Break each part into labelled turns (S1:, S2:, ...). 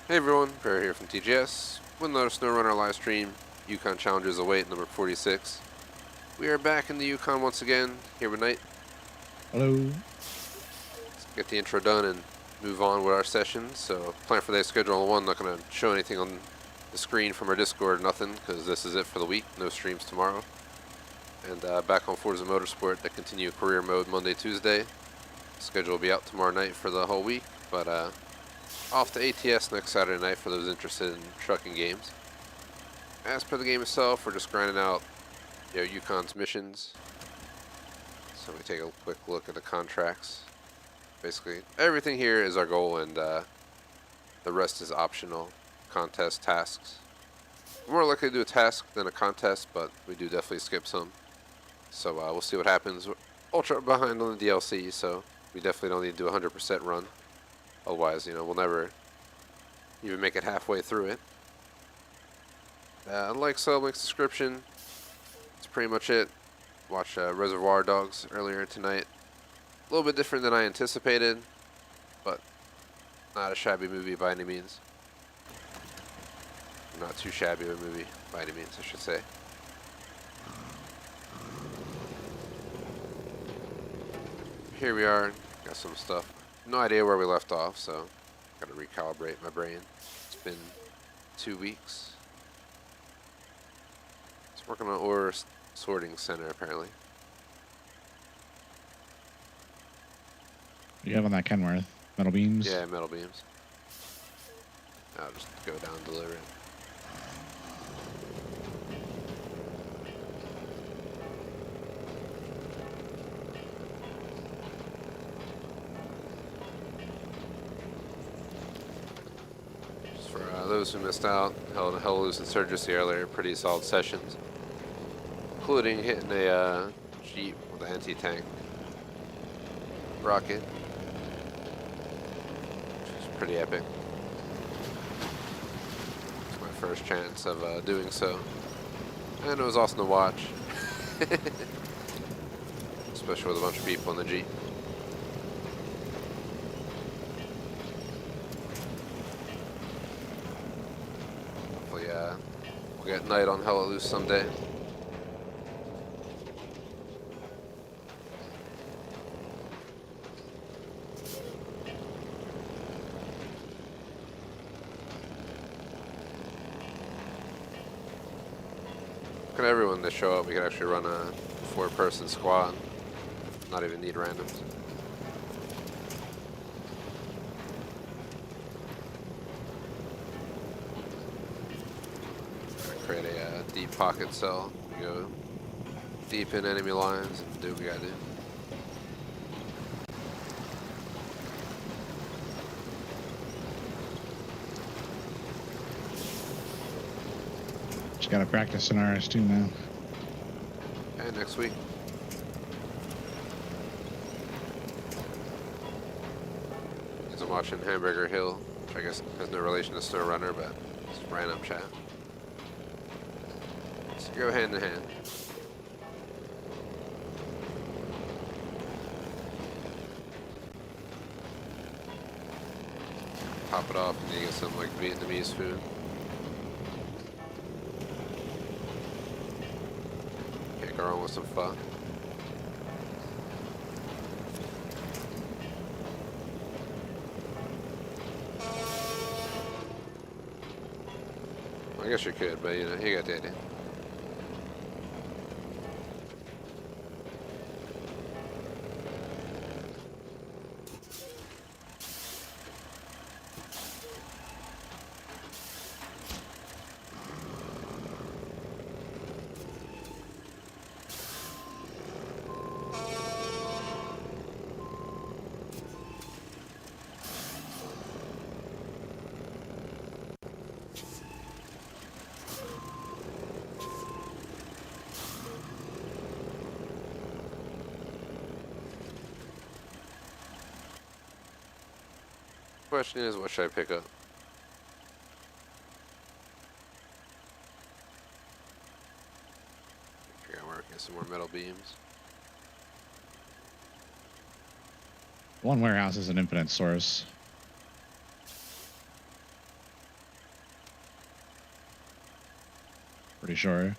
S1: Hey everyone, Barry here from TGS. With another Snowrunner live stream, Yukon Challengers await number 46. We are back in the Yukon once again, here with Knite.
S2: Hello.
S1: Let's get the intro done and move on with our sessions. So, plan for today's schedule on 1, not going to show anything on the screen from our Discord, nothing, because this is it for the week, no streams tomorrow. And back on Forza Motorsport to continue career mode Monday, Tuesday. Schedule will be out tomorrow night for the whole week, but off to ATS next Saturday night for those interested in trucking games. As per the game itself, we're just grinding out Yukon's missions. So we take a quick look at the contracts. Basically, everything here is our goal, and the rest is optional contest tasks. We're more likely to do a task than a contest, but we do definitely skip some. So we'll see what happens. We're ultra behind on the DLC, so we definitely don't need to do a 100% run. Otherwise, we'll never even make it halfway through it. Like so, links description. That's pretty much it. Watched Reservoir Dogs earlier tonight. A little bit different than I anticipated, but not a shabby movie by any means. Not too shabby of a movie by any means, I should say. Here we are. Got some stuff. No idea where we left off, so gotta recalibrate my brain. It's been 2 weeks. It's working on ore sorting center apparently.
S2: You have on that Kenworth? Metal beams?
S1: Yeah, metal beams. I'll just go down and deliver it. Just for those who missed out, held a Hell Loose Insurgency earlier, pretty solid sessions. Including hitting a Jeep with an anti-tank rocket. Which is pretty epic. It's my first chance of doing so. And it was awesome to watch. Especially with a bunch of people in the Jeep. Hopefully we'll get Knite on Hella Loose someday. Look at everyone to show up. We could actually run a 4-person squad. Not even need randoms. Create a deep pocket cell. We go deep in enemy lines and do what we gotta do.
S2: Just gotta practice in RS2 now.
S1: And next week. Because I'm watching Hamburger Hill, which I guess has no relation to Snowrunner, but it's random chat. So go hand in hand. Pop it off and you get some like Vietnamese food. Can't go wrong with some pho. I guess you could, but you got the idea. Question is, what should I pick up? Figure out where I can get some more metal beams.
S2: One warehouse is an infinite source. Pretty sure.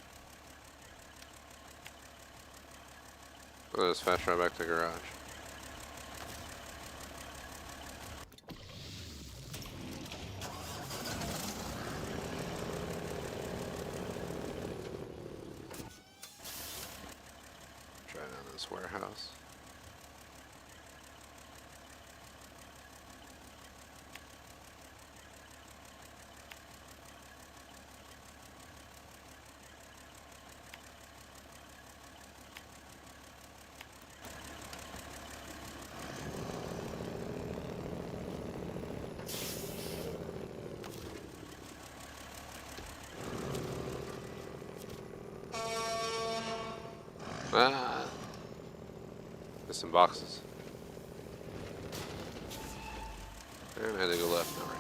S1: Let's fast ride back to the garage. Try down this warehouse. Ah, there's some boxes. And I had to go left, not right.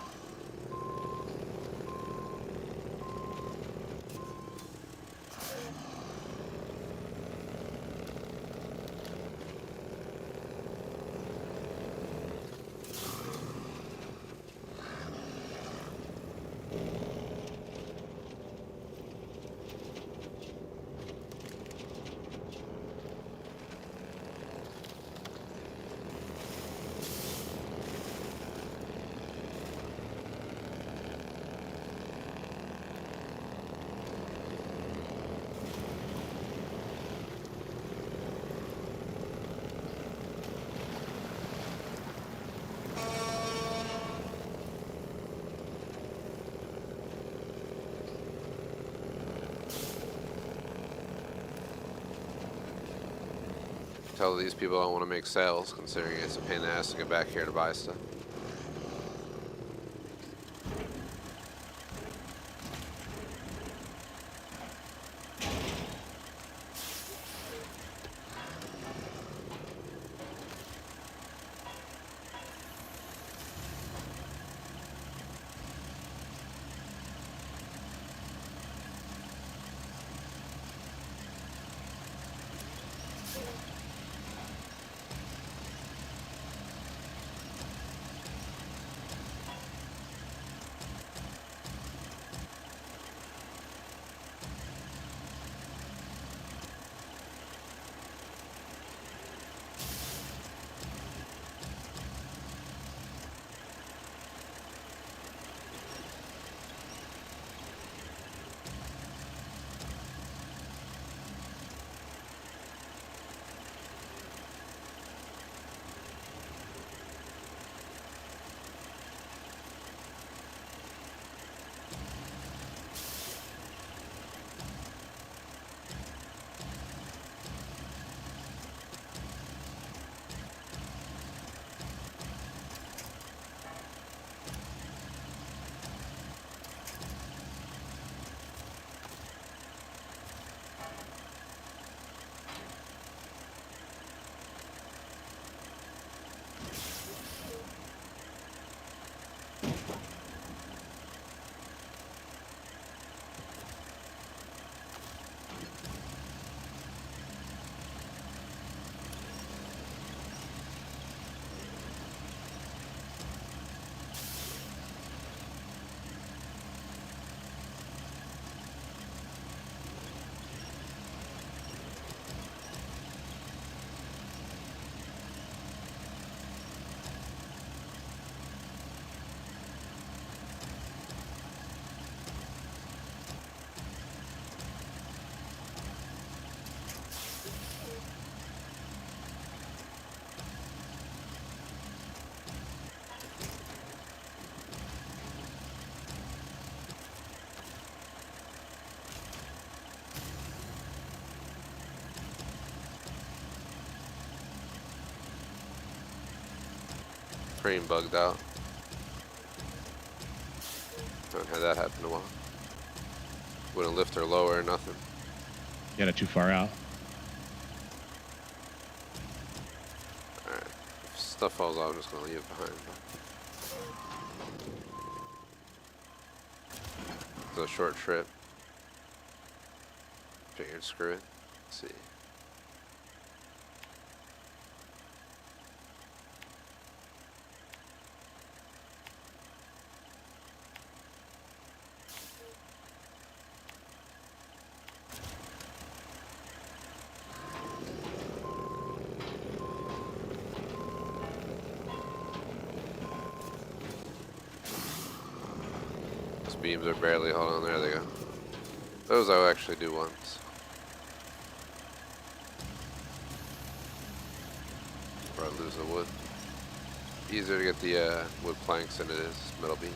S1: Tell these people I want to make sales, considering it's a pain in the ass to get back here to buy stuff. Crane bugged out. Haven't had that happen in a while. Wouldn't lift or lower or nothing.
S2: Got it too far out.
S1: Alright. If stuff falls out, I'm just gonna leave it behind. It's a short trip. Figured screw it. Let's see. beams are barely, hold on, there they go. Those I'll actually do once. Or I lose the wood. Easier to get the wood planks than it is metal beams.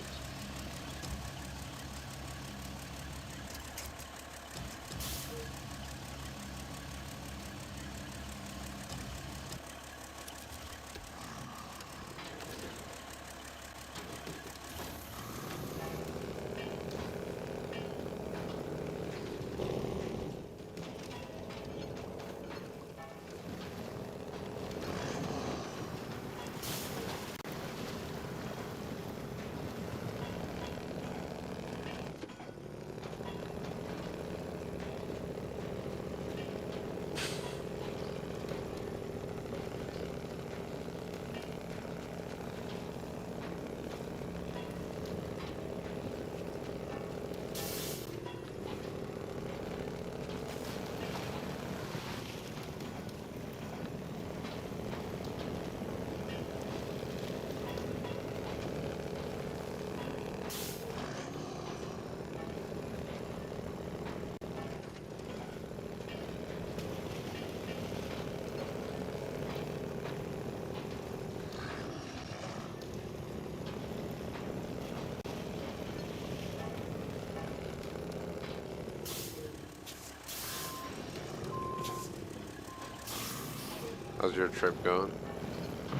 S1: How's your trip going?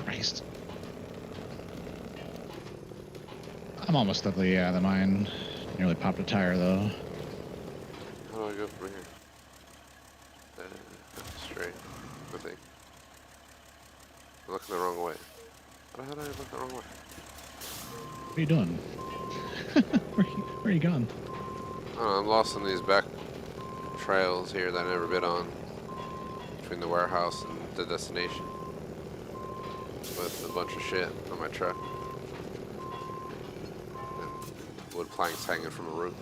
S2: Christ. I'm almost at the mine. Nearly popped a tire though.
S1: How do I go from here? Straight, I think. I'm looking the wrong way. How did I look the wrong way?
S2: What are you doing? Where are you going?
S1: Oh, I'm lost in these back trails here that I never been on. Between the warehouse and the destination. With a bunch of shit on my truck. And wood planks hanging from a roof.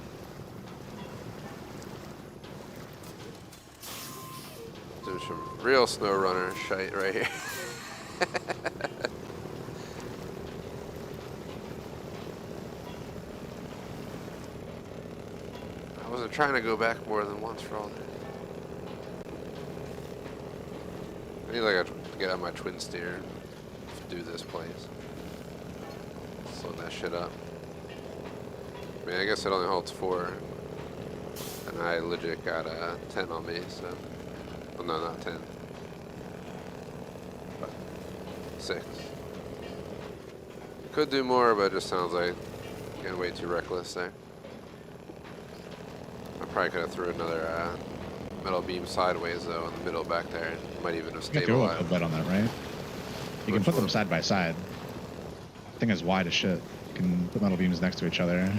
S1: Doing some real Snowrunner shite right here. I wasn't trying to go back more than once for all that. I need like to get out my twin steer to do this place. Slow that shit up. I mean, I guess it only holds 4. And I legit got a 10 on me, so. Well, no, not 10. But 6. Could do more, but it just sounds like getting way too reckless there. I probably could have threw another metal beam sideways though in the middle back there. Might even have
S2: You can throw a
S1: stabilized.
S2: bed on that, right? You can put them side by side. The thing is wide as shit. You can put metal beams next to each other.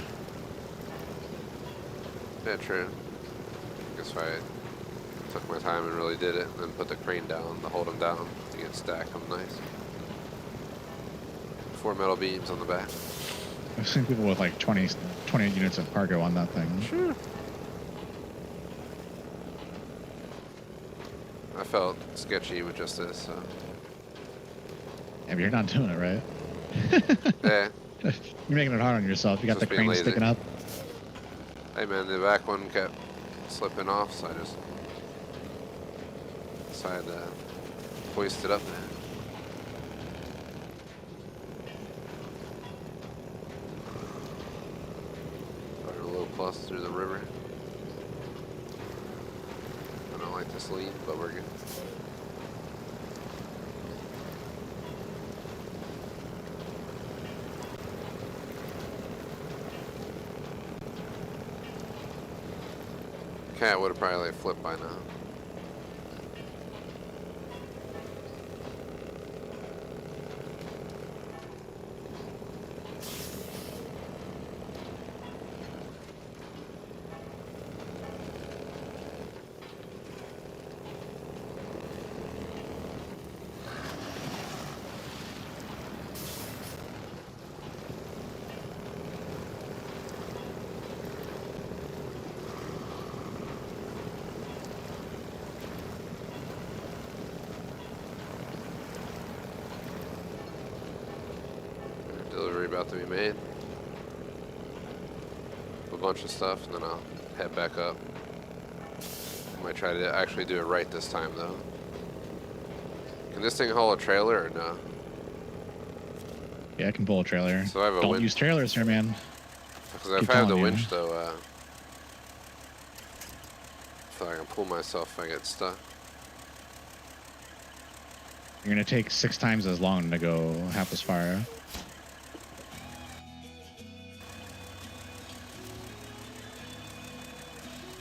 S1: Yeah, true. I guess if I took my time and really did it, and then put the crane down to hold them down to get stacked them nice. 4 metal beams on the back.
S2: I've seen people with like 20 units of cargo on that thing.
S1: Sure. I felt sketchy with just this, so.
S2: Yeah, but you're not doing it right.
S1: Yeah.
S2: You're making it hard on yourself. You got
S1: Just
S2: the
S1: being
S2: crane
S1: lazy.
S2: sticking up.
S1: Hey man, the back one kept slipping off, so I just decided to hoist it up there. Started a little plus through the river. I don't like this lead, but we're good. Cat would have probably like flipped by now. Delivery about to be made. bunch of stuff, and then I'll head back up. I might try to actually do it right this time, though. Can this thing haul a trailer or no?
S2: Yeah, I can pull a trailer.
S1: So I have a
S2: Don't use trailers here, man.
S1: Because if I have the winch, though, I feel like I can pull myself if I get stuck.
S2: You're going to take 6 times as long to go half as far.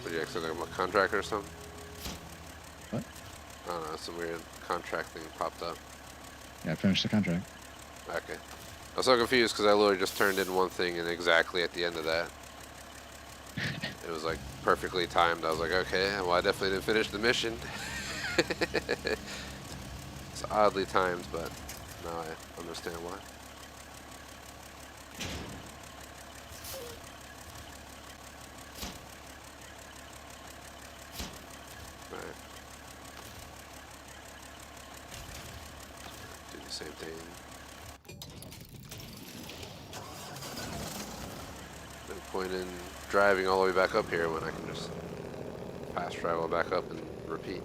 S1: Did you accidentally have a contract or something?
S2: What?
S1: I don't know, some weird contract thing popped up.
S2: Yeah, I finished the contract.
S1: Okay. I was so confused because I literally just turned in one thing and exactly at the end of that, it was like perfectly timed. I was like, okay, well I definitely didn't finish the mission. It's oddly timed, but now I understand why. Alright. Do the same thing. No point in driving all the way back up here when I can just fast travel back up and repeat.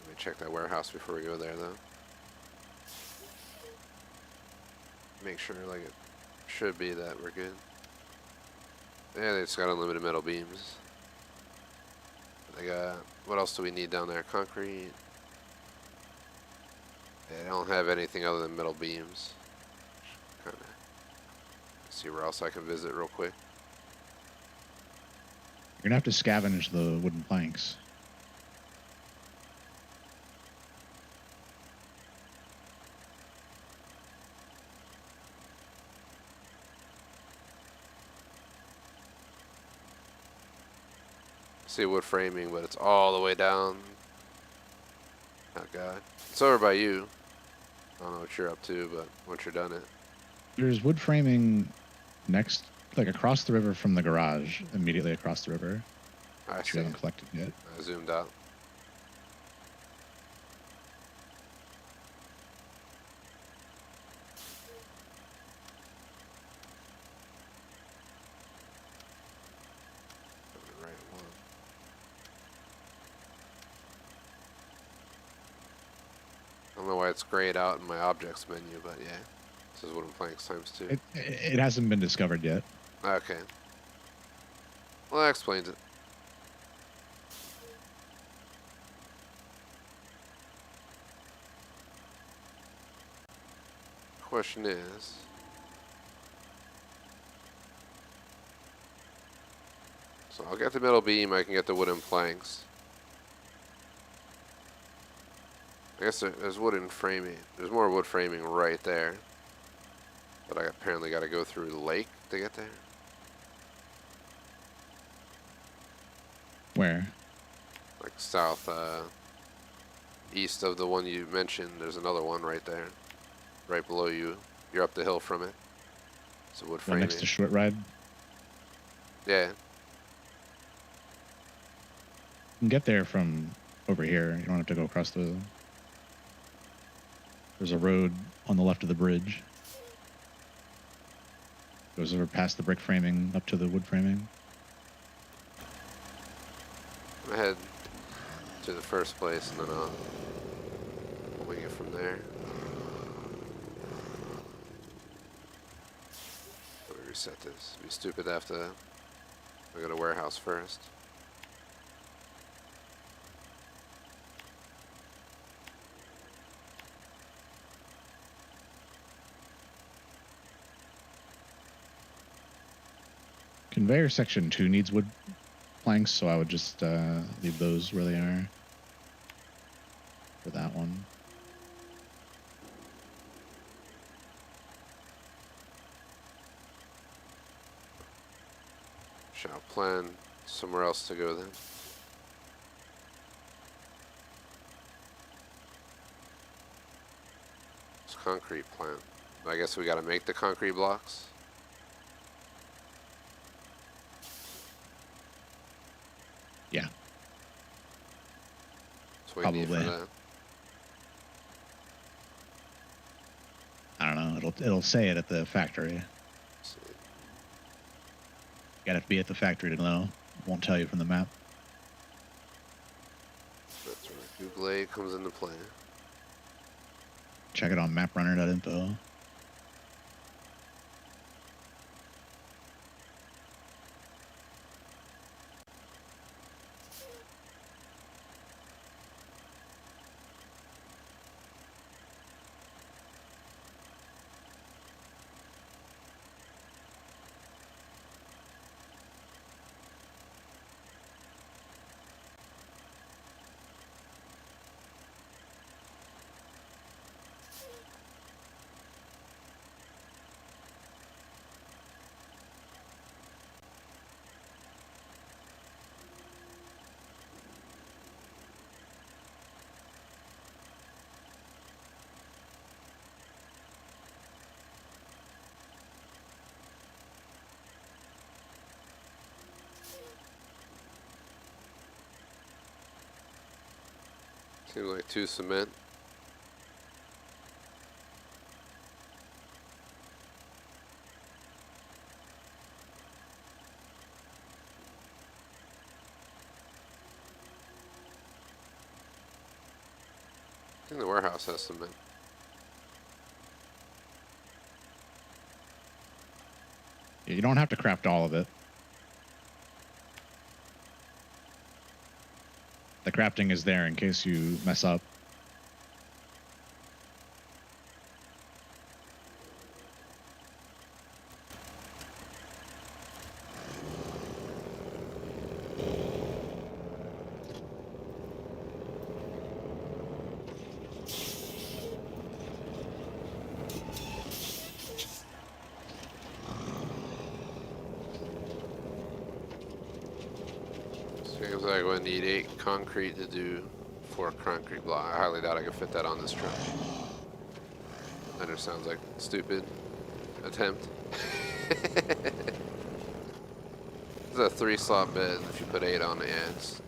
S1: Let me check that warehouse before we go there, though. Make sure, like, it should be that we're good. Yeah, they just got unlimited metal beams. They got, what else do we need down there? Concrete. They don't have anything other than metal beams. Kind of see where else I can visit real quick.
S2: You're going to have to scavenge the wooden planks.
S1: See wood framing, but it's all the way down. Oh god. It's over by you. I don't know what you're up to, but once you're done it.
S2: There's wood framing next, like across the river from the garage, immediately across the river.
S1: I
S2: Which
S1: see.
S2: you haven't collected yet.
S1: I zoomed out. The right one. I don't know why it's grayed out in my objects menu, but yeah. This is wooden planks times 2.
S2: It hasn't been discovered yet.
S1: Okay. Well, that explains it. Question is, so I'll get the metal beam, I can get the wooden planks. I guess there's wooden framing. There's more wood framing right there. But I apparently got to go through the lake to get there.
S2: Where?
S1: Like south, east of the one you mentioned, there's another one right there. Right below you. You're up the hill from it. It's a wood framing.
S2: Next to Short Ride?
S1: Yeah.
S2: You can get there from over here. You don't have to go across the... There's a road on the left of the bridge. Goes over past the brick framing up to the wood framing.
S1: I'm gonna head to the first place and then I'll wing it from there. Let me reset this. It'd be stupid to have to go to warehouse first.
S2: Conveyor section 2 needs wood planks, so I would just leave those where they are for that one.
S1: Shall plan somewhere else to go then. It's concrete plant. I guess we gotta make the concrete blocks.
S2: Yeah.
S1: That's what you need for
S2: Probably.
S1: that.
S2: It'll say it at the factory.
S1: Let's see.
S2: You gotta be at the factory to know. It won't tell you from the map.
S1: That's where Google A comes into play.
S2: Check it on maprunner.info.
S1: Seems like 2 cement. I think the warehouse has cement.
S2: Yeah, you don't have to craft all of it. The crafting is there in case you mess up.
S1: Seems like we need 8 concrete to do 4 concrete block. I highly doubt I can fit that on this truck. That just sounds like a stupid attempt. It's a 3-slot bed if you put 8 on the ends.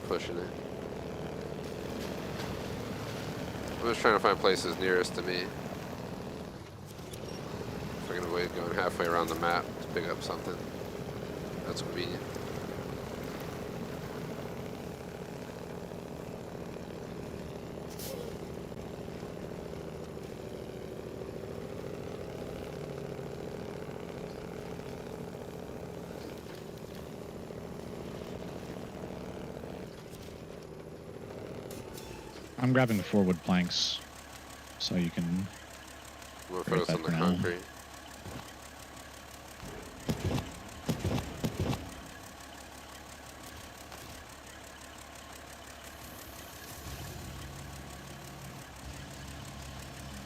S1: Pushing it. I'm just trying to find places nearest to me. If I can avoid going halfway around the map to pick up something. That's convenient.
S2: I'm grabbing the 4 wood planks so you can.
S1: I'm gonna focus on the concrete.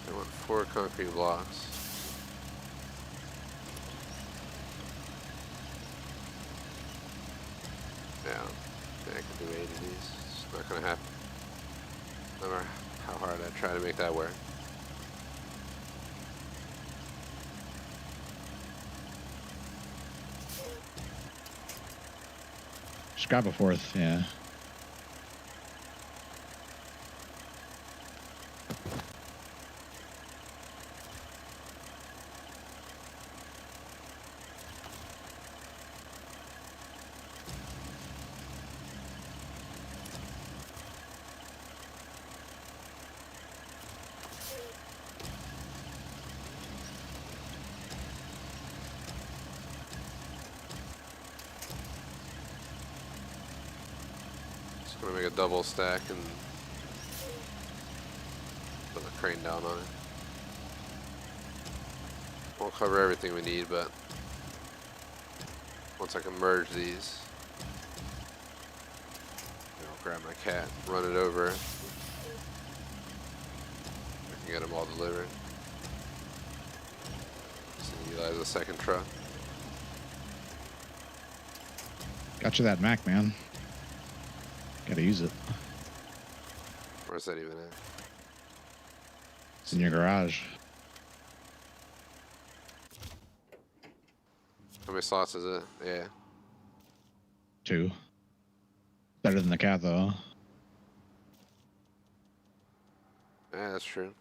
S1: I want 4 concrete blocks. Yeah, I can do 8 of these. It's not gonna happen. No matter how hard I try to make that work.
S2: Just grab a 4th, yeah.
S1: Just gonna make a double stack and put the crane down on it. Won't cover everything we need, but once I can merge these, I'll grab my cat, run it over. I can get them all delivered. So utilize a second truck.
S2: Got you that Mac, man. Gotta use it.
S1: Where's that even at?
S2: It's in your garage.
S1: How many slots is it? Yeah.
S2: 2. Better than the cat, though.
S1: Yeah, that's true.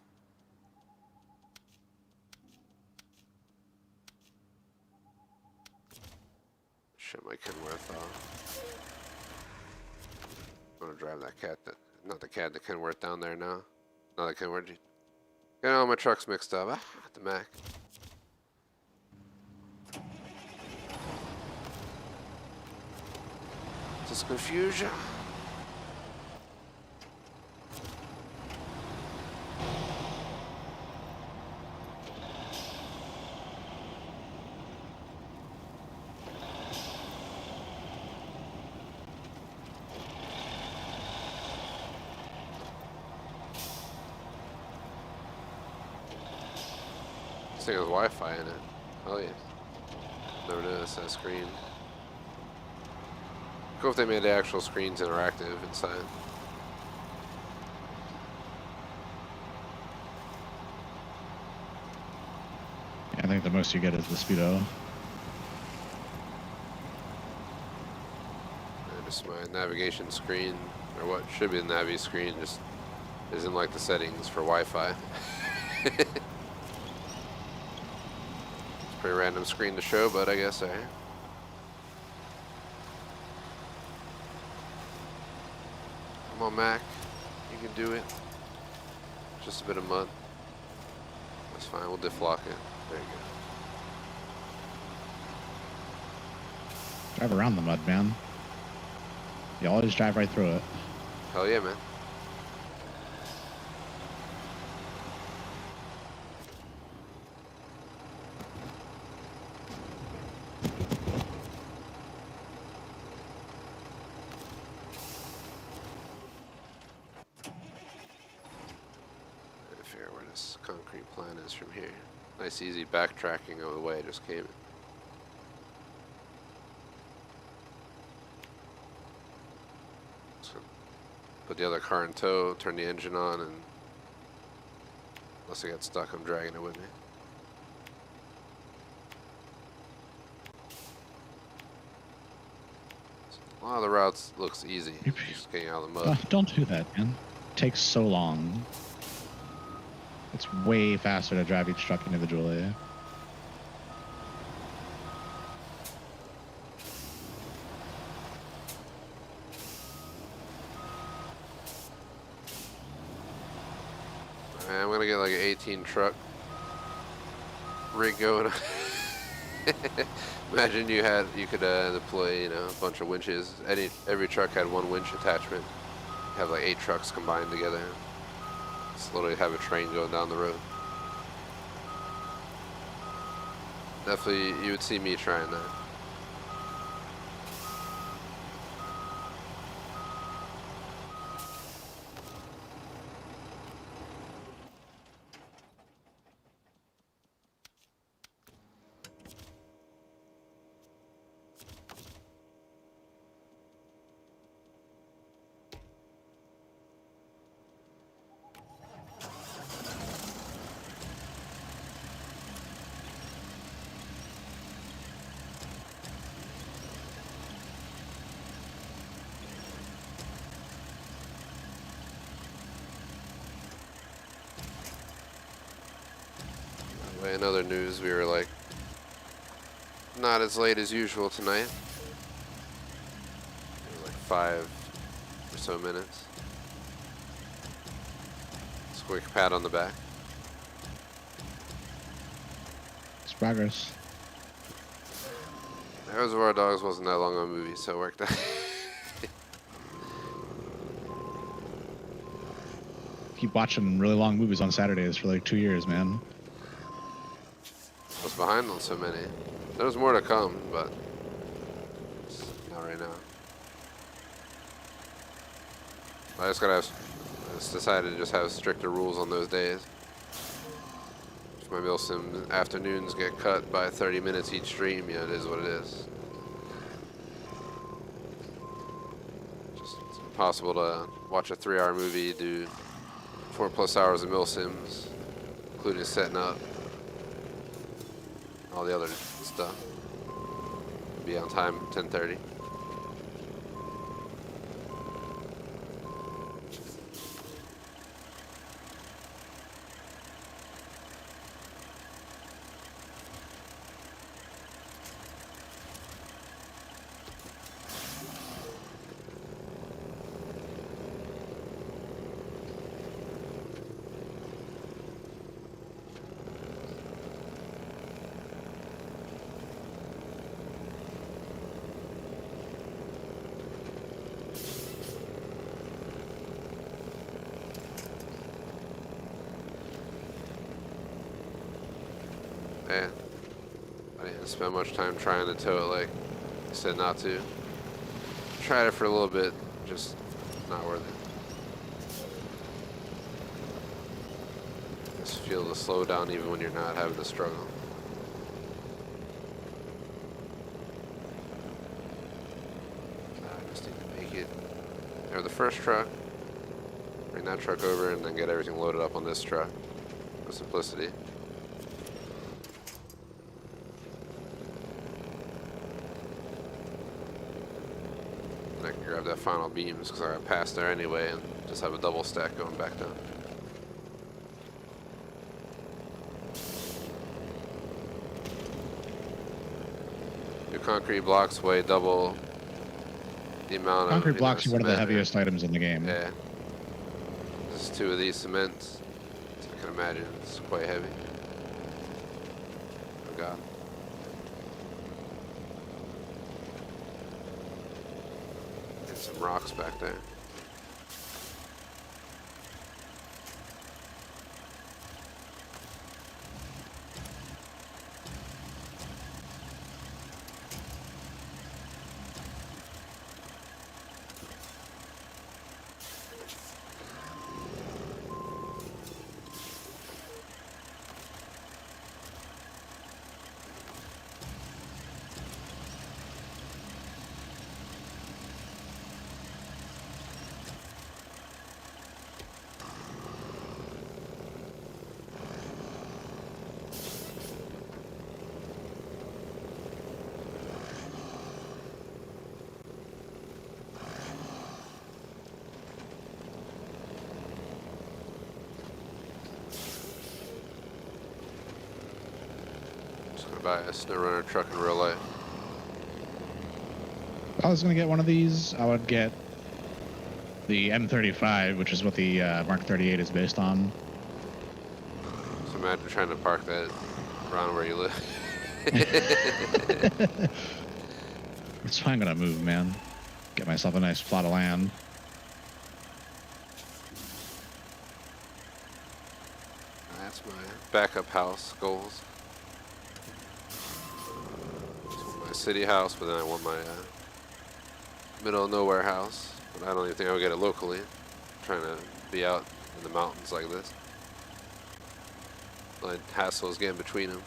S1: Shit my Kenworth off. I'm gonna drive that cat that, not the cat, the Kenworth down there now. Not the Kenworth. Got all my trucks mixed up. Ah, the Mac. Just confusion. This thing has Wi-Fi in it. Oh yeah. Never noticed that screen. Cool if they made the actual screens interactive inside.
S2: Yeah, I think the most you get is the speedo.
S1: And just my navigation screen, or what should be the navi screen, just isn't like the settings for Wi-Fi. It's a pretty random screen to show, but I guess I. Come on, Mac. You can do it. Just a bit of mud. That's fine. We'll deflock it. There you go.
S2: Drive around the mud, man. You always drive right through it.
S1: Hell yeah, man. Concrete plan is from here. Nice easy backtracking of the way I just came in. So put the other car in tow, turn the engine on, and unless I get stuck, I'm dragging it with me. A lot of the routes looks easy, just getting out of the mud.
S2: Don't do that, man. It takes so long. It's way faster to drive each truck individually.
S1: Man, I'm gonna get like an 18 truck rig going. Imagine you could deploy, you know, a bunch of winches. Every truck had one winch attachment. Have like 8 trucks combined together. Just literally have a train going down the road. Definitely, you would see me trying that. In other news, we were like not as late as usual tonight. It was like 5 or so minutes. Just a quick pat on the back.
S2: It's progress.
S1: Reservoir Dogs wasn't that long of a movie, so it worked out.
S2: Keep watching really long movies on Saturdays for like 2 years, man.
S1: I was behind on so many. There's more to come, but not right now. I just decided to just have stricter rules on those days. If my milsim afternoons get cut by 30 minutes each stream, yeah, it is what it is. Just, it's impossible to watch a 3-hour movie, do 4+ hours of milsims, including setting up. All the other stuff. Be on time 10:30. Yeah. I didn't spend much time trying to tow it like I said not to. Tried it for a little bit, just not worth it. Just feel the slow down even when you're not having to struggle. I just need to make it. Or the first truck. Bring that truck over and then get everything loaded up on this truck. For simplicity. And I can grab that final beams because I got past there anyway and just have a double stack going back down. Your concrete blocks weigh double the amount of
S2: Concrete blocks are one of the
S1: cement.
S2: heaviest items in the game.
S1: Yeah. There's 2 of these cements. So I can imagine it's quite heavy. Oh god. And some rocks back there. Buy a Snowrunner truck in real life.
S2: If I was going to get one of these, I would get the M35, which is what the Mark 38 is based on.
S1: So imagine trying to park that around where you live.
S2: It's fine gonna move, man. Get myself a nice plot of land.
S1: That's my backup house goals. My city house, but then I want my middle of nowhere house. But I don't even think I would get it locally. I'm trying to be out in the mountains like this. Like hassles getting between them.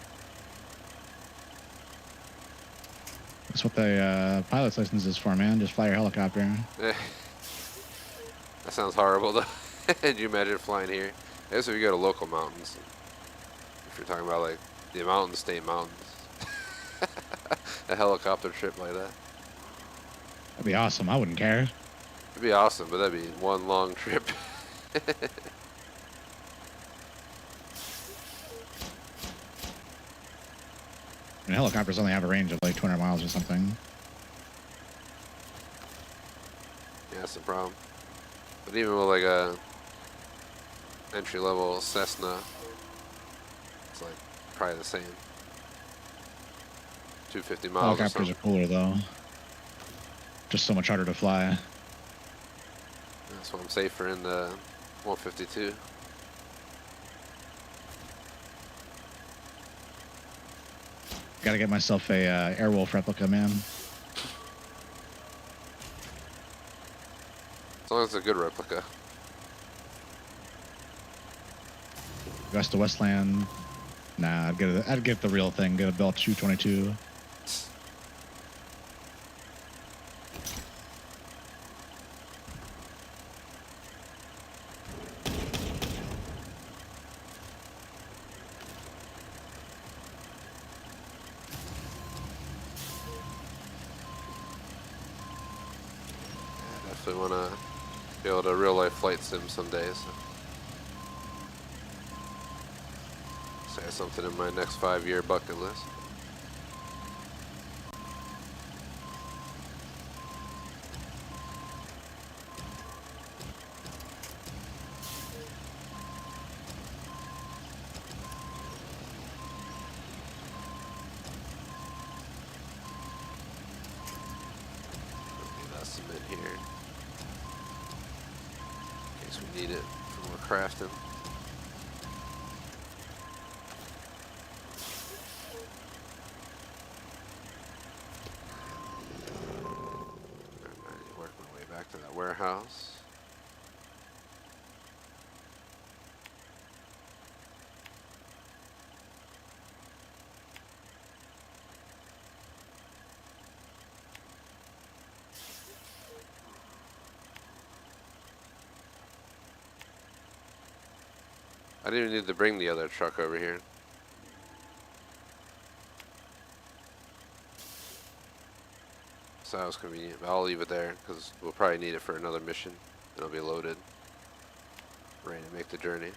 S2: That's what the pilot's license is for, man. Just fly your helicopter.
S1: That sounds horrible, though. Can you imagine flying here? I guess if you go to local mountains, if you're talking about like the mountain state mountains, a helicopter trip like that.
S2: That'd be awesome. I wouldn't care.
S1: It'd be awesome, but that'd be one long trip.
S2: I mean, helicopters only have a range of like 200 miles or something.
S1: Yeah, that's the problem. But even with like a entry-level Cessna, it's like probably the same. 250 miles.
S2: Helicopters are cooler though. Just so much harder to fly.
S1: That's why I'm safer in the 152.
S2: Gotta get myself a Airwolf replica, man.
S1: As long as it's a good replica.
S2: West to Westland. Nah, I'd get the real thing. Get a Bell 222.
S1: Definitely want to be able to real life flight sim someday. So that's something in my next 5-year bucket list. Here in case we need it for more crafting. to that warehouse. I didn't even need to bring the other truck over here. So that was convenient, but I'll leave it there because we'll probably need it for another mission. It'll be loaded, ready to make the journey.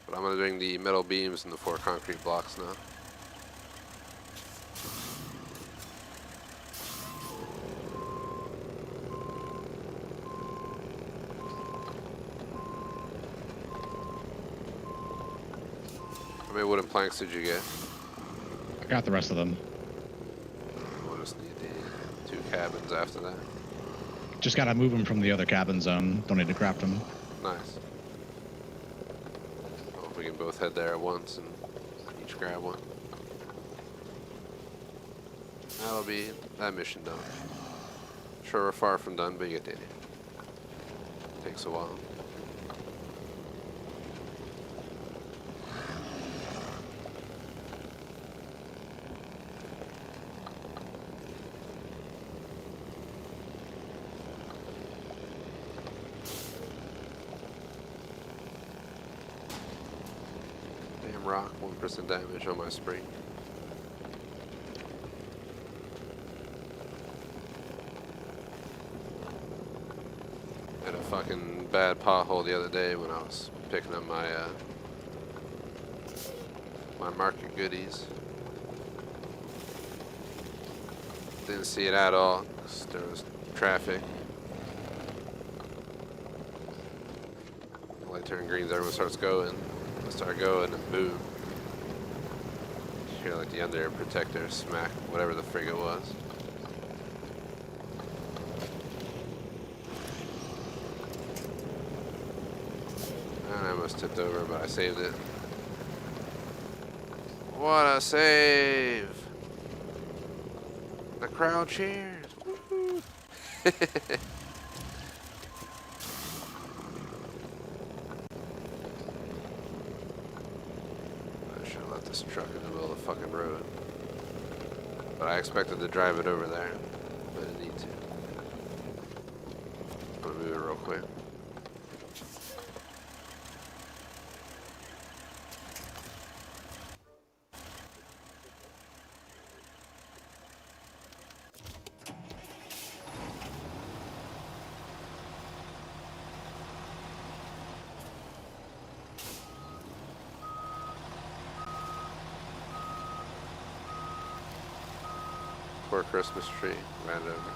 S1: But I'm gonna bring the metal beams and the 4 concrete blocks now. How many wooden planks did you get?
S2: I got the rest of them.
S1: We'll just need the 2 cabins after that.
S2: Just gotta move them from the other cabin zone. Don't need to craft them.
S1: Nice. Well, if we can both head there at once and each grab one. That'll be that mission done. Sure, we're far from done, but you get the idea. Takes a while. Rock, 1% damage on my spring. Had a fucking bad pothole the other day when I was picking up my my market goodies. Didn't see it at all because there was traffic. The light turn green, everyone starts going. I start going and boom. You hear like the under protector smack whatever the frig it was. And I almost tipped over, but I saved it. What a save! The crowd cheers! Woo-hoo. This truck in the middle of the fucking road. But I expected to drive it over there. But I didn't need to. I'm gonna move it real quick. Poor Christmas tree ran it over.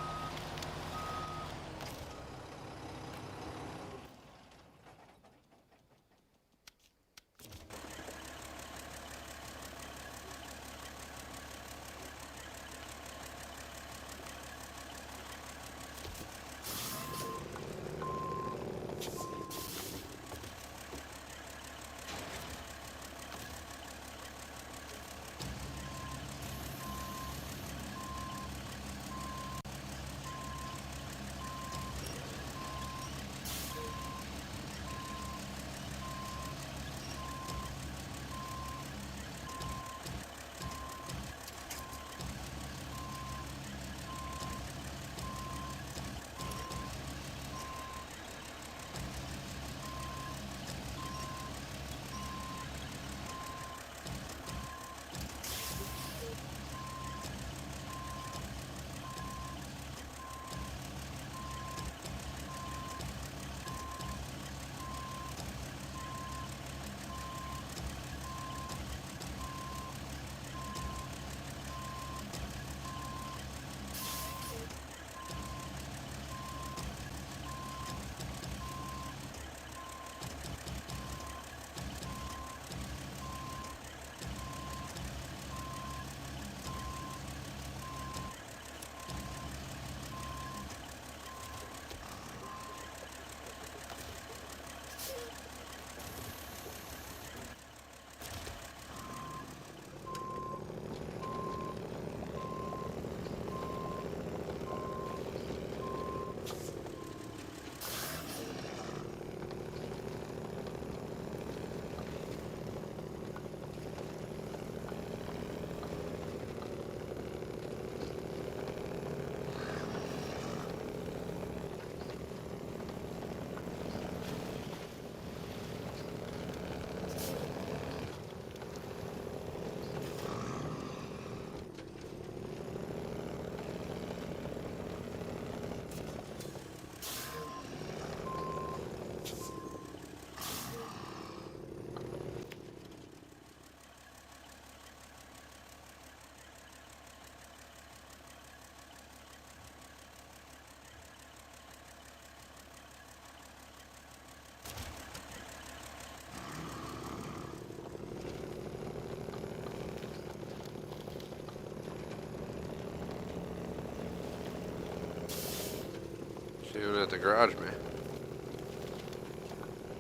S1: at the garage, man.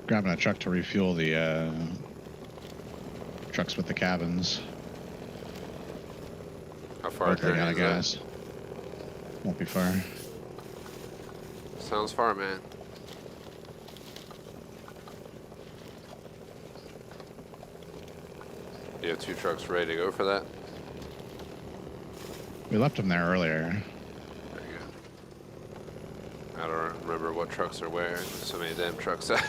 S2: Grabbing a truck to refuel the trucks with the cabins.
S1: How far
S2: Both running out of
S1: is that?
S2: gas. Won't be far.
S1: Sounds far, man. You have 2 trucks ready to go for that?
S2: We left them there earlier.
S1: There you go. I don't remember what trucks are where. There's so many damn trucks out.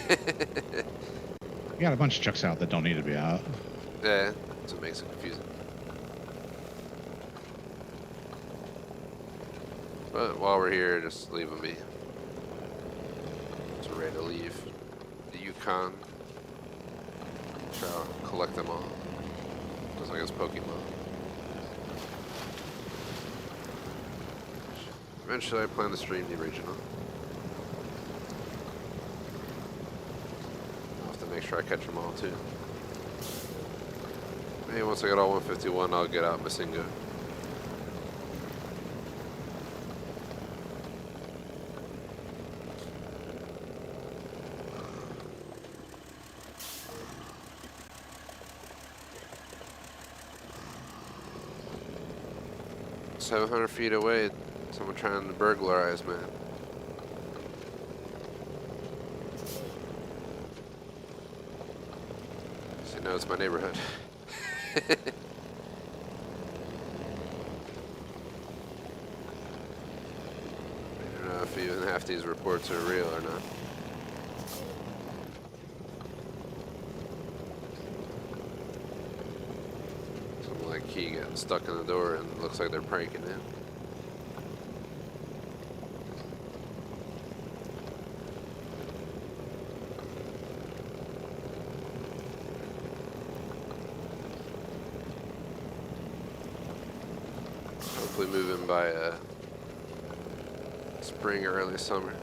S2: We got a bunch of trucks out that don't need to be out.
S1: Yeah, that's what makes it confusing. But while we're here, just leave them be. So we're ready to leave the Yukon. Shall collect them all. Just like it's Pokemon. Eventually I plan to stream the original. I'll have to make sure I catch them all too. Maybe once I get all 151, I'll get out Masinga. $700 feet away, someone trying to burglarize, man. So you know it's my neighborhood. I don't know if even half these reports are real or not. Something like key getting stuck in the door and looks like they're pranking him. Hopefully moving by spring or early summer.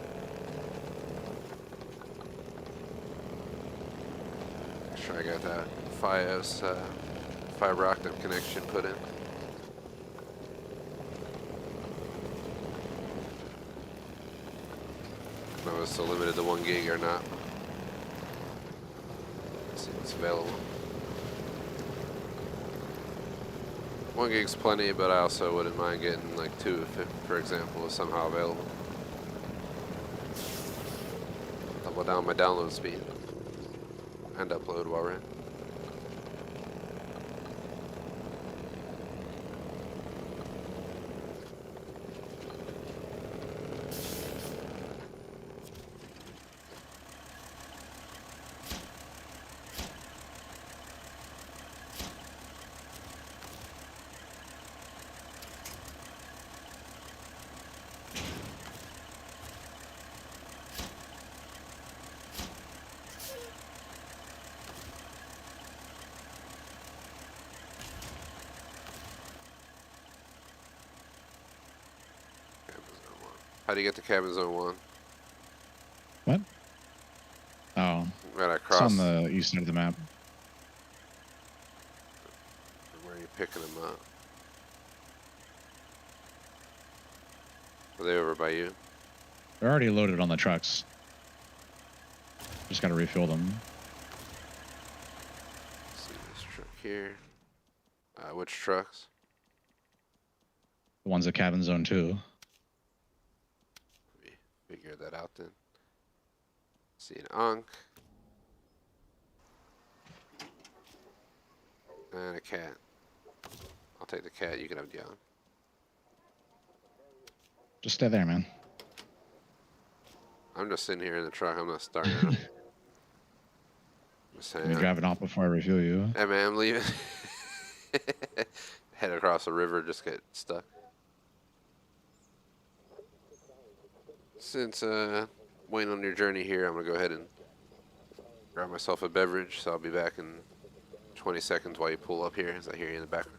S1: Make sure I got that FiOS fiber optic connection put in. I don't know if it's still limited to 1 gig or not. Let's see what's available. 1 gig's plenty, but I also wouldn't mind getting like 2 if it, for example, is somehow available. Double down my download speed and upload while we're in. How do you get to cabin zone 1?
S2: What? Oh.
S1: Right
S2: It's
S1: across.
S2: on the east side of the map.
S1: Where are you picking them up? Are they over by you?
S2: They're already loaded on the trucks. Just gotta refuel them.
S1: Let's see this truck here. Which trucks?
S2: The ones at cabin zone 2.
S1: Figure that out then. See an Ankh. And a cat. I'll take the cat, you can have Dion.
S2: Just stay there, man.
S1: I'm just sitting here in the truck, I'm not starting it up. Just saying.
S2: Let me drive it off before I refuel you.
S1: Hey man, I'm leaving. Head across the river, just get stuck. Since waiting on your journey here, I'm gonna go ahead and grab myself a beverage, so I'll be back in 20 seconds while you pull up here, as I hear you in the background.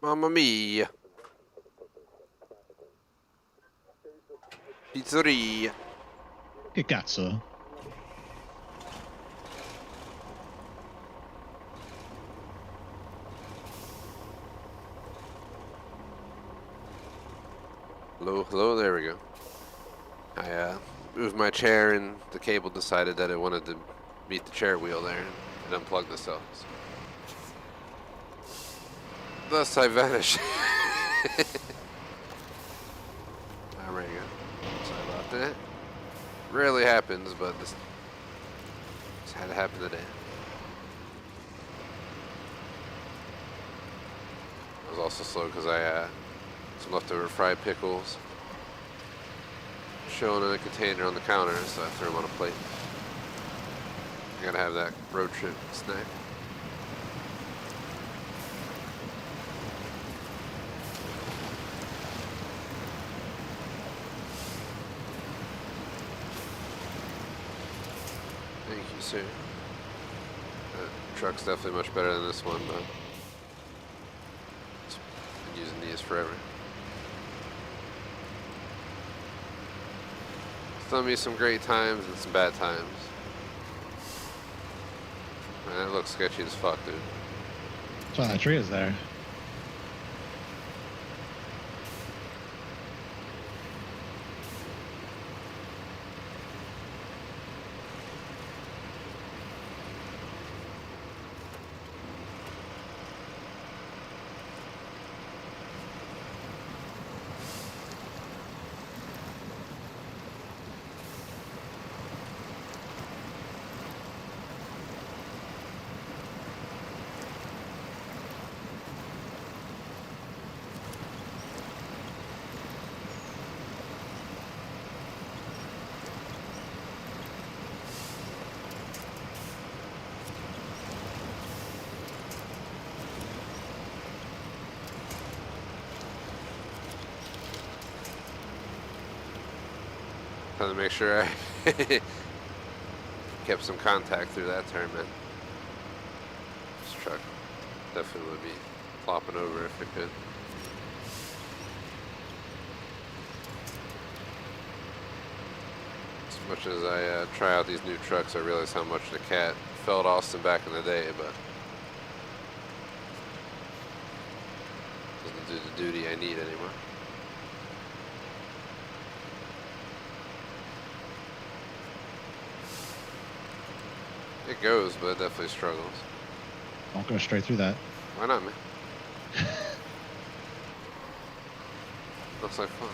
S1: Mamma mia. Pizzeria.
S2: Che cazzo?
S1: Hello, hello, there we go. I moved my chair and the cable decided that it wanted to meet the chair wheel there and it unplugged itself. So. Thus I vanish. There we go. Sorry about that. Rarely happens, but this had to happen today. I was also slow because I had some leftover fried pickles chilling in a container on the counter, so I threw them on a plate. I gotta have that road trip snack. Thank you, sir. That truck's definitely much better than this one, but I've been using these forever. Done me some great times and some bad times. Man, that looks sketchy as fuck, dude.
S2: That's why that tree is there.
S1: Trying to make sure I kept some contact through that turn, man. This truck definitely would be flopping over if it could. As much as I try out these new trucks, I realize how much the cat felt Austin back in the day, but doesn't do the duty I need anymore. It goes, but it definitely struggles.
S2: Don't go straight through that.
S1: Why not, man? Looks like fun.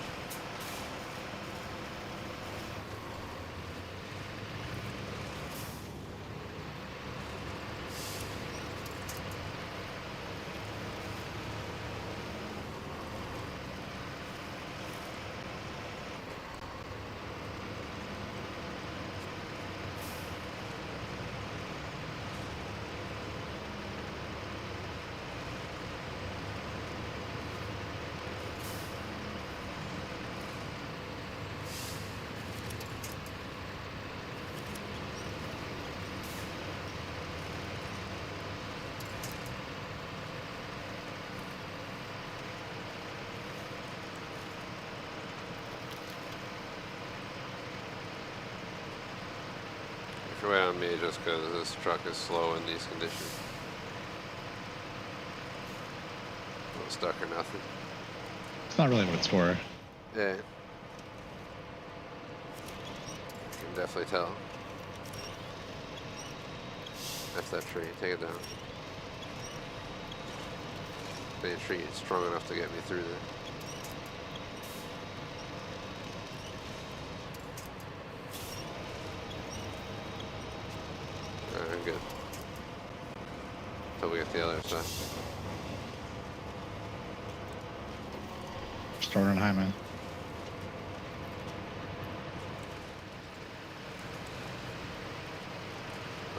S1: Wait on me just because this truck is slow in these conditions. Not stuck or nothing.
S2: It's not really what it's for.
S1: Yeah. You can definitely tell. That's that tree. Take it down. The tree is strong enough to get me through there. Alright, good. Until we get the other side.
S2: Just throw it on high, man.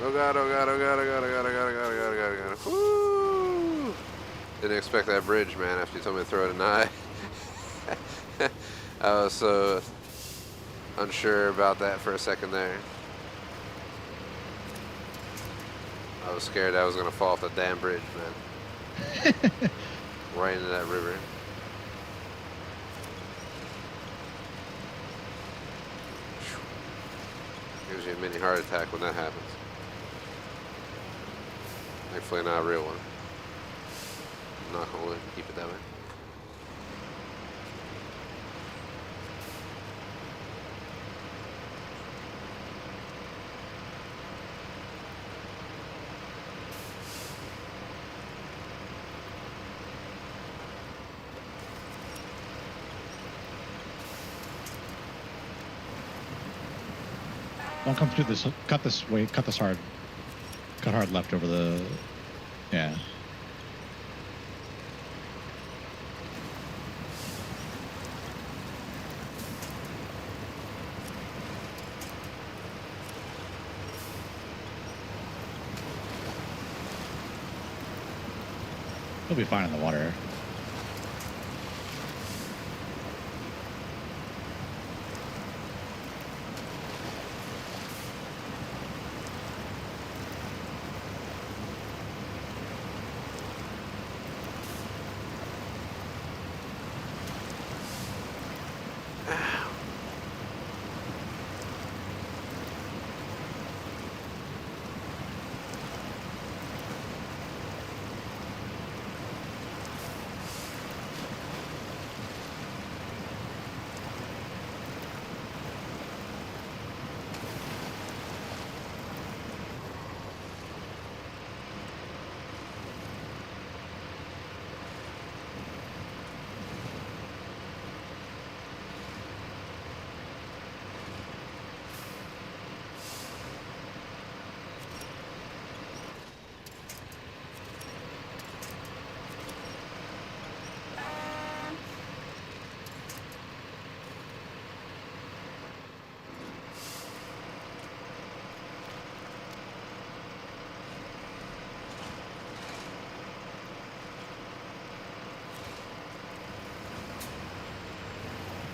S1: Oh god, oh god, oh god, oh god, oh god, oh god, oh god, oh god, oh god, oh god. Woo! Didn't expect that bridge, man, after you told me to throw it in the eye. I was so unsure about that for a second there. I was scared I was going to fall off the damn bridge, man. right into that river. Gives you a mini heart attack when that happens. Thankfully not a real one. Knock on wood, keep it that way.
S2: Don't come through this. Cut this way. Cut this hard. Cut hard left over the. Yeah. He'll be fine in the water.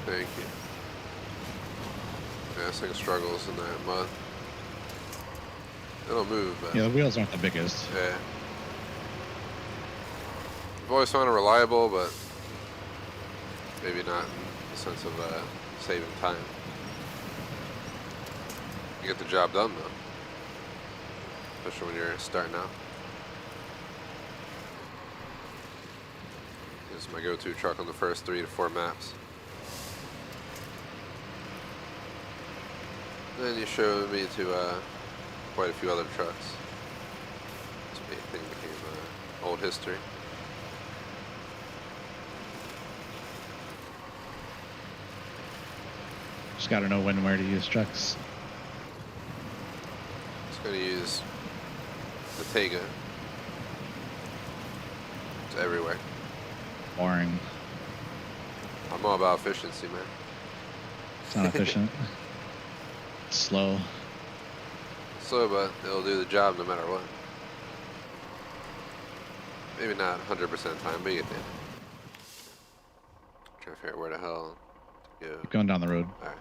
S2: Thank you. Yeah, this thing struggles in that mud. It'll move, but... Yeah, the wheels aren't the biggest.
S1: Yeah. I've always found it reliable, but maybe not in the sense of saving time. You get the job done, though. Especially when you're starting out. This is my go-to truck on the first 3 to 4 maps. Then you showed me to quite a few other trucks. This thing became old history.
S2: Just gotta know when and where to use trucks.
S1: Just gonna use the Tega. It's everywhere.
S2: Boring.
S1: I'm all about efficiency, man.
S2: It's not efficient. It's slow.
S1: Slow, but it'll do the job no matter what. Maybe not 100% time, but you get there. Trying to figure out where the hell to go.
S2: Keep going down the road.
S1: Alright.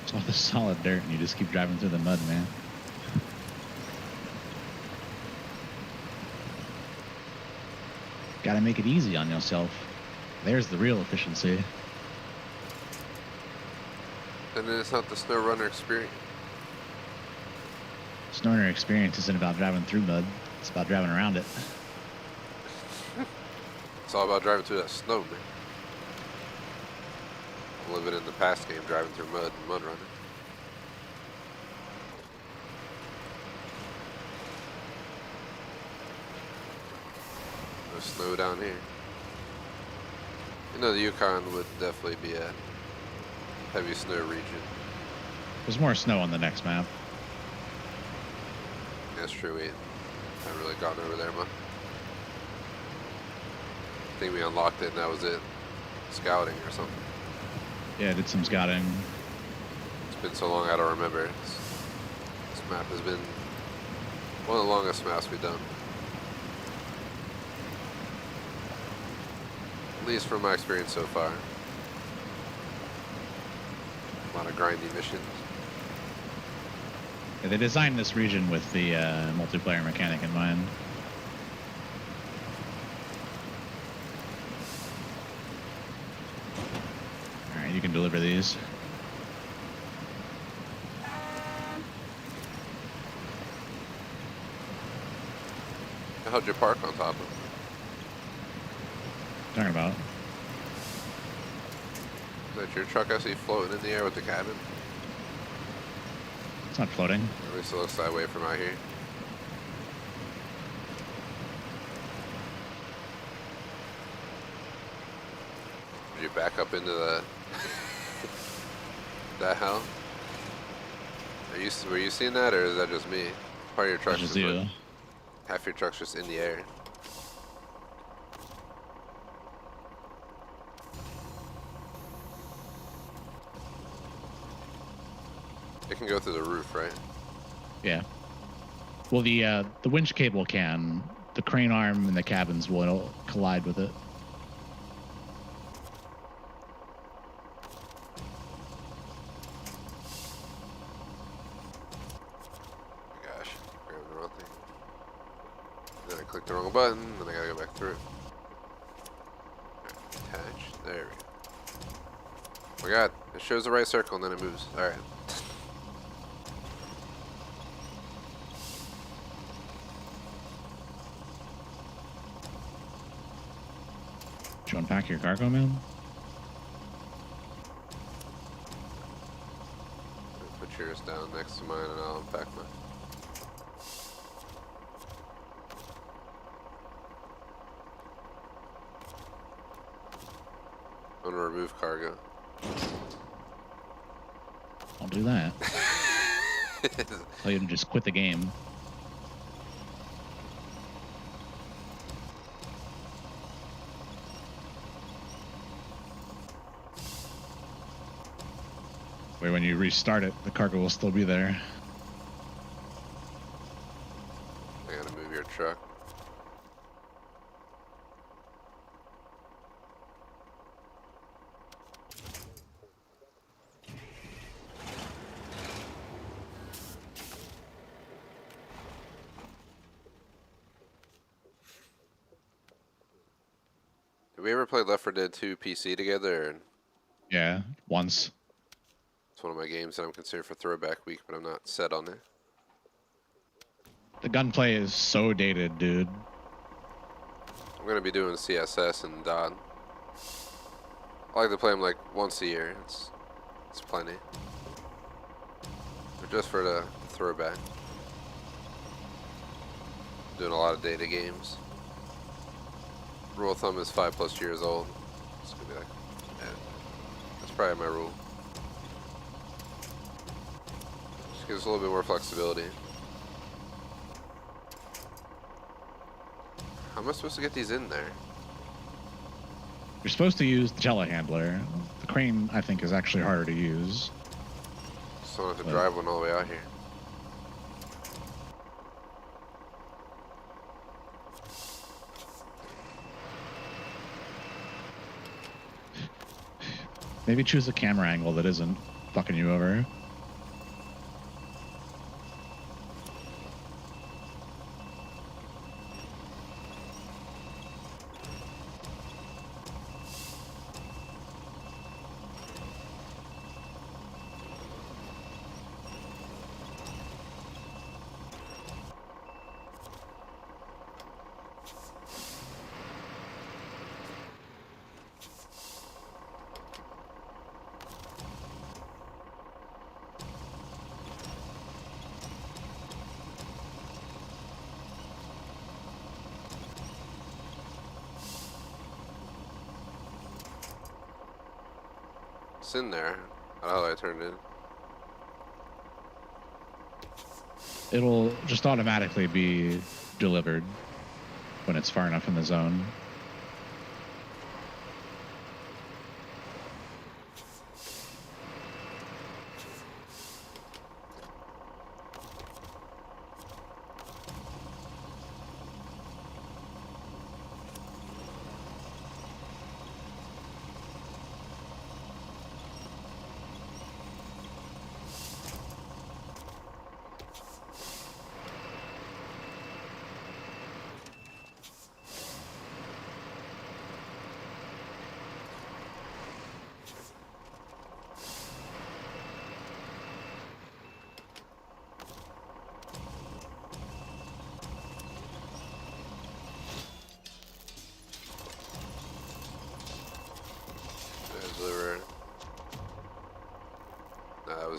S2: It's all this solid dirt and you just keep driving through the mud, man. Gotta make it easy on yourself. There's the real efficiency.
S1: And then it's not the Snowrunner experience.
S2: Snowrunner experience isn't about driving through mud. It's about driving around it.
S1: It's all about driving through that snow, man. I'm living in the past game, driving through mud and mud running. No snow down here. You know, the Yukon would definitely be a heavy snow region.
S2: There's more snow on the next map.
S1: That's true, we haven't really gotten over there much. I think we unlocked it and that was it. Scouting or something.
S2: Yeah, I did some scouting.
S1: It's been so long I don't remember. This map has been one of the longest maps we've done. At least from my experience so far. A lot of grindy missions.
S2: Yeah, they designed this region with the multiplayer mechanic in mind. All right, you can deliver these.
S1: How'd you park on top of it?
S2: Talking about.
S1: Is that your truck I see floating in the air with the cabin?
S2: It's not floating.
S1: At least it looks that way from out here. Did you back up into the that hell? Were you seeing that, or is that just me? Part of your truck's
S2: Just
S1: just
S2: you.
S1: like, half your truck's just in the air. It can go through the roof, right?
S2: Yeah. Well, the winch cable can. The crane arm and the cabins will collide with it.
S1: Oh my gosh, grabbed the wrong thing. Then I clicked the wrong button, then I gotta go back through it. Right, attach, there we go. Oh my god, it shows the right circle and then it moves. Alright.
S2: Did you unpack your cargo, man?
S1: Put yours down next to mine and I'll unpack mine. I'm gonna remove cargo.
S2: Don't do that. Tell you to just quit the game. Wait, when you restart it, the cargo will still be there.
S1: I gotta move your truck. Did we ever play Left 4 Dead 2 PC together? Or
S2: Yeah, once.
S1: it's one of my games that I'm considering for Throwback Week, but I'm not set on it.
S2: The gunplay is so dated, dude.
S1: I'm gonna be doing CSS and DOT. I like to play them like once a year. It's plenty. But just for the throwback. Doing a lot of data games. Rule of thumb is 5+ years old. It's gonna be like, yeah, that's probably my rule. Just gives us a little bit more flexibility. How am I supposed to get these in there?
S2: You're supposed to use the telehandler. The crane, I think, is actually harder to use.
S1: Just don't have to drive one all the way out here.
S2: Maybe choose a camera angle that isn't fucking you over.
S1: It's in there. I don't know how I turned it in.
S2: It'll just automatically be delivered when it's far enough in the zone.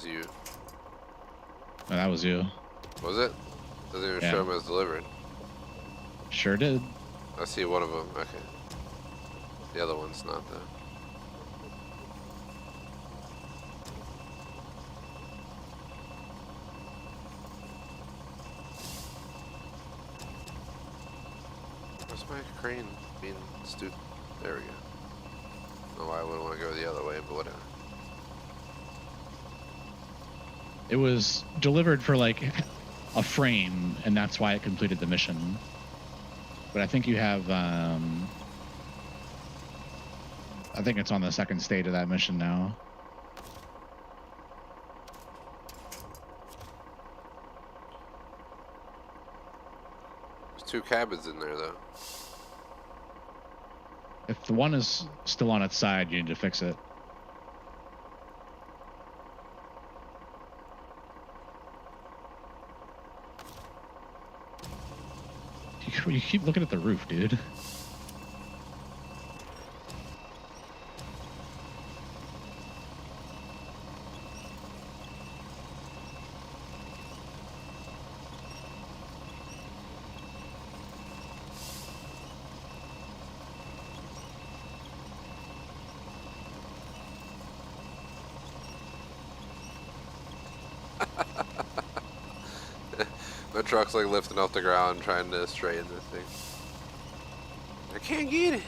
S1: was you.
S2: Oh, that was you.
S1: Was it? Doesn't even
S2: Yeah.
S1: show them as delivered.
S2: Sure did.
S1: I see one of them. Okay. The other one's not though. Where's my crane being stupid? There we go. I don't know why I wouldn't want to go the other way, but whatever.
S2: It was delivered for like a frame, and that's why it completed the mission. But I think you have, I think it's on the second stage of that mission now.
S1: There's 2 cabins in there though.
S2: If the one is still on its side, you need to fix it. You keep looking at the roof, dude.
S1: My truck's like lifting off the ground trying to straighten this thing. I can't get it.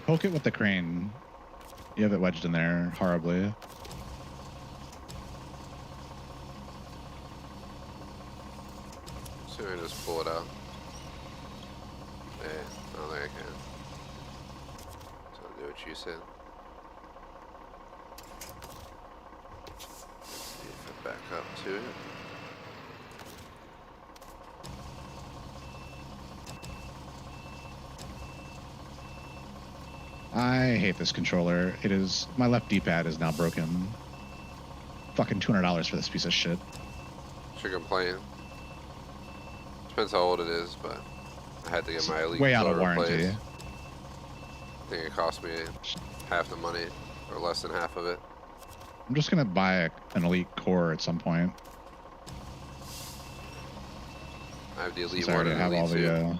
S2: Poke it with the crane. You have it wedged in there horribly.
S1: So I just pull it out. Yeah, I don't think I can. So I'll do what you said. Let's see if I back up to it.
S2: I hate this controller. It is, my left D-pad is now broken. Fucking $200 for this piece of shit.
S1: Should complain. Depends how old it is, but I had to get my Elite
S2: Way out of
S1: controller
S2: warranty.
S1: replaced. I think it cost me half the money, or less than half of it.
S2: I'm just gonna buy an Elite core at some point.
S1: I have the Elite
S2: Since I
S1: 1
S2: already
S1: and
S2: have
S1: Elite
S2: all
S1: 2.
S2: the,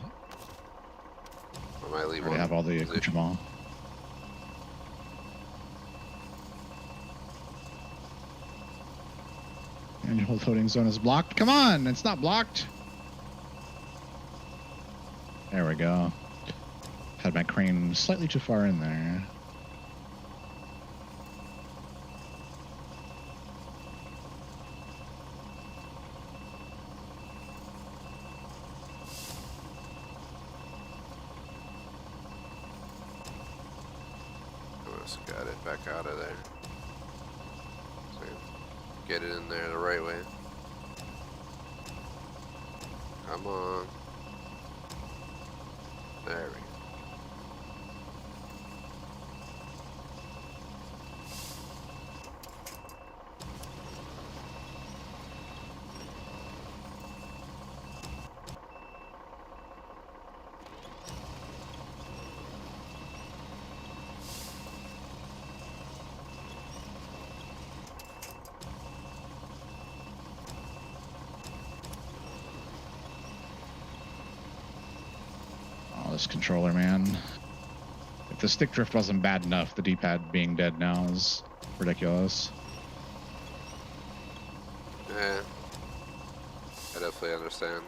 S1: Or my Elite
S2: already
S1: 1
S2: have all the
S1: position.
S2: accoutrement. And your loading zone is blocked. Come on, it's not blocked. There we go. Had my crane slightly too far in there.
S1: Almost got it back out of there. So get it in there the right way. Come on. There we go.
S2: Oh, this controller, man. If the stick drift wasn't bad enough, the D-pad being dead now is ridiculous.
S1: Yeah. I definitely understand.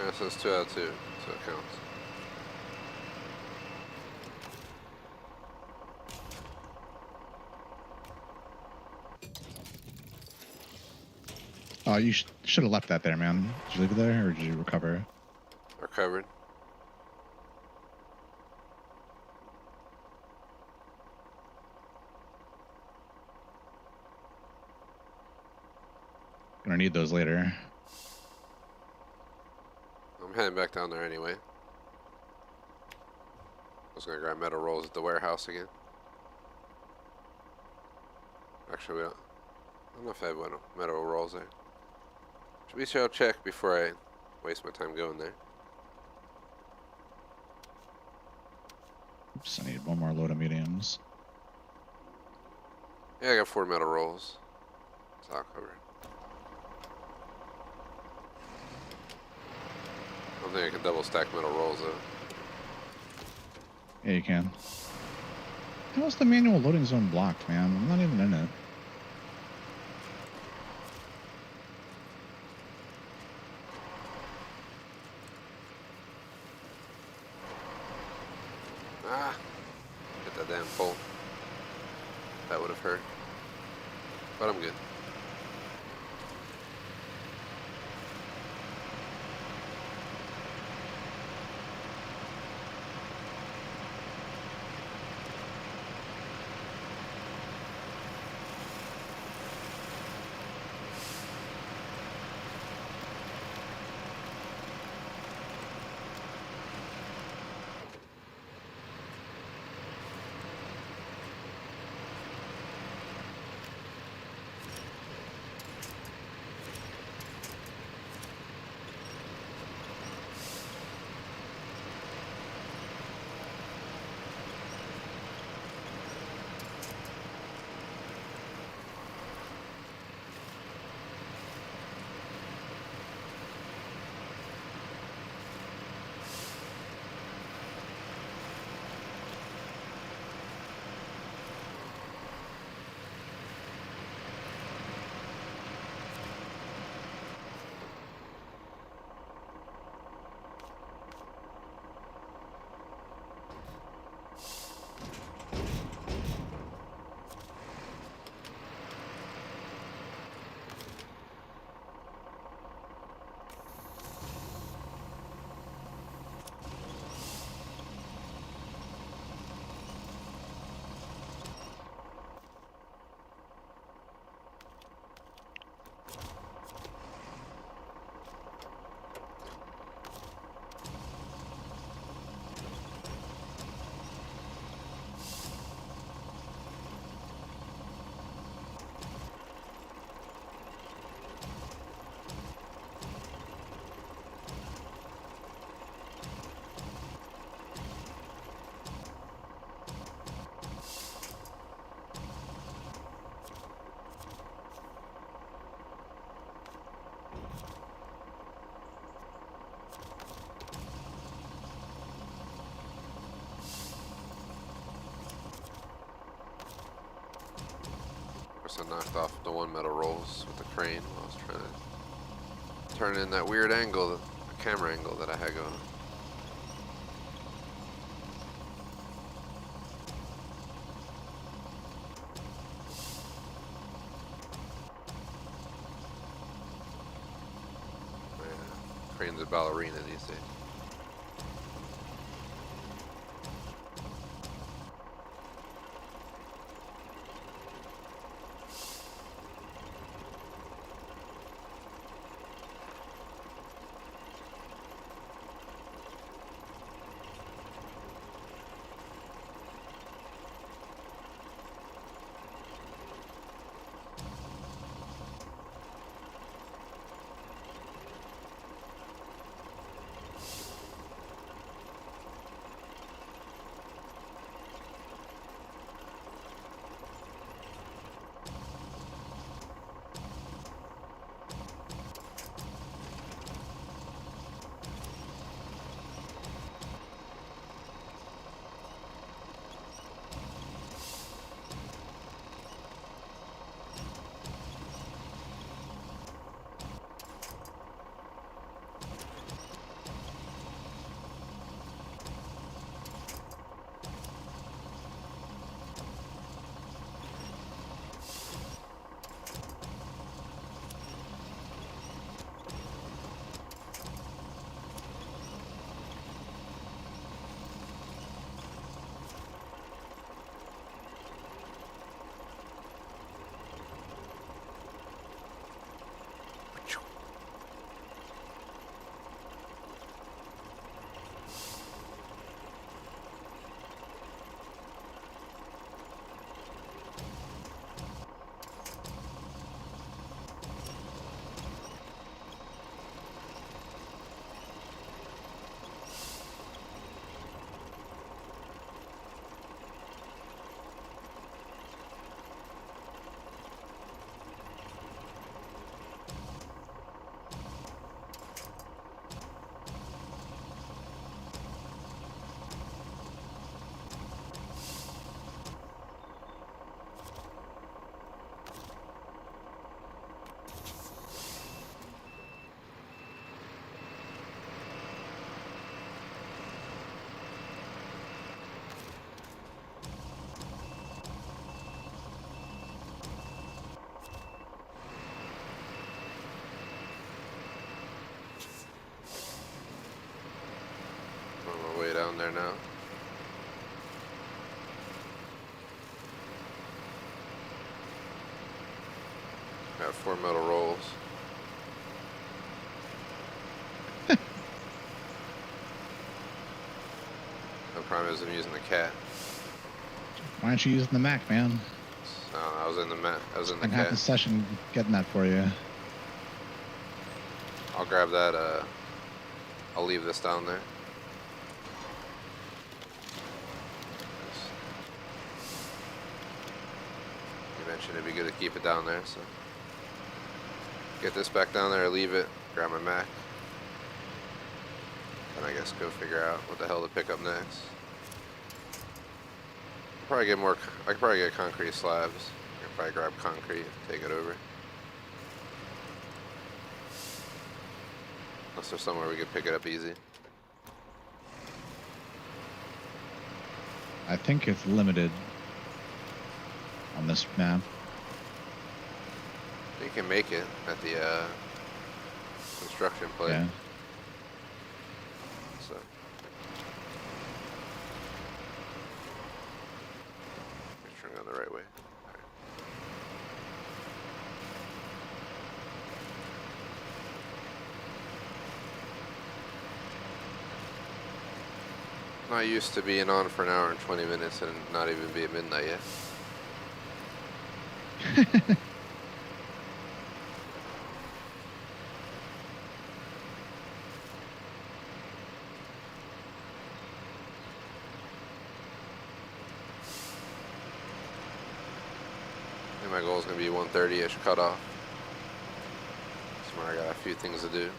S1: Yeah, so it's 2 out of 2, so it counts.
S2: Oh, you should have left that there, man. Did you leave it there, or did you recover?
S1: Recovered.
S2: Gonna need those later.
S1: I'm heading back down there anyway. I was gonna grab metal rolls at the warehouse again. Actually, I don't know if I have metal rolls there. Should we shall check before I waste my time going there.
S2: Oops, I need one more load of mediums.
S1: Yeah, I got 4 metal rolls. So I'll cover it. I don't think I can double stack metal rolls though.
S2: Yeah, you can. How is the manual loading zone blocked, man? I'm not even in it.
S1: Ah! Hit that damn pole. That would have hurt. But I'm good. I knocked off the 1 metal rolls with the crane while I was trying to turn in that weird angle, the camera angle that I had going. Yeah, crane's a ballerina these days. there now. Got 4 metal rolls. No problem is I'm using the cat.
S2: Why aren't you using the Mac, man?
S1: I was in the
S2: Spent half the
S1: cat.
S2: session getting that for you.
S1: I'll grab that. I'll leave this down there. You mentioned it'd be good to keep it down there, so get this back down there, leave it, grab my Mac, and I guess go figure out what the hell to pick up next. Probably get more. I could probably get concrete slabs. I could probably grab concrete, take it over. Unless there's somewhere we could pick it up easy.
S2: I think it's limited on this map.
S1: You can make it at the construction plate.
S2: Yeah.
S1: So. Make sure I'm going the right way. Alright. Not used to being on for an hour and 20 minutes and not even be at midnight yet. And my goal is going to be 1:30-ish cutoff. Tomorrow I got a few things to do.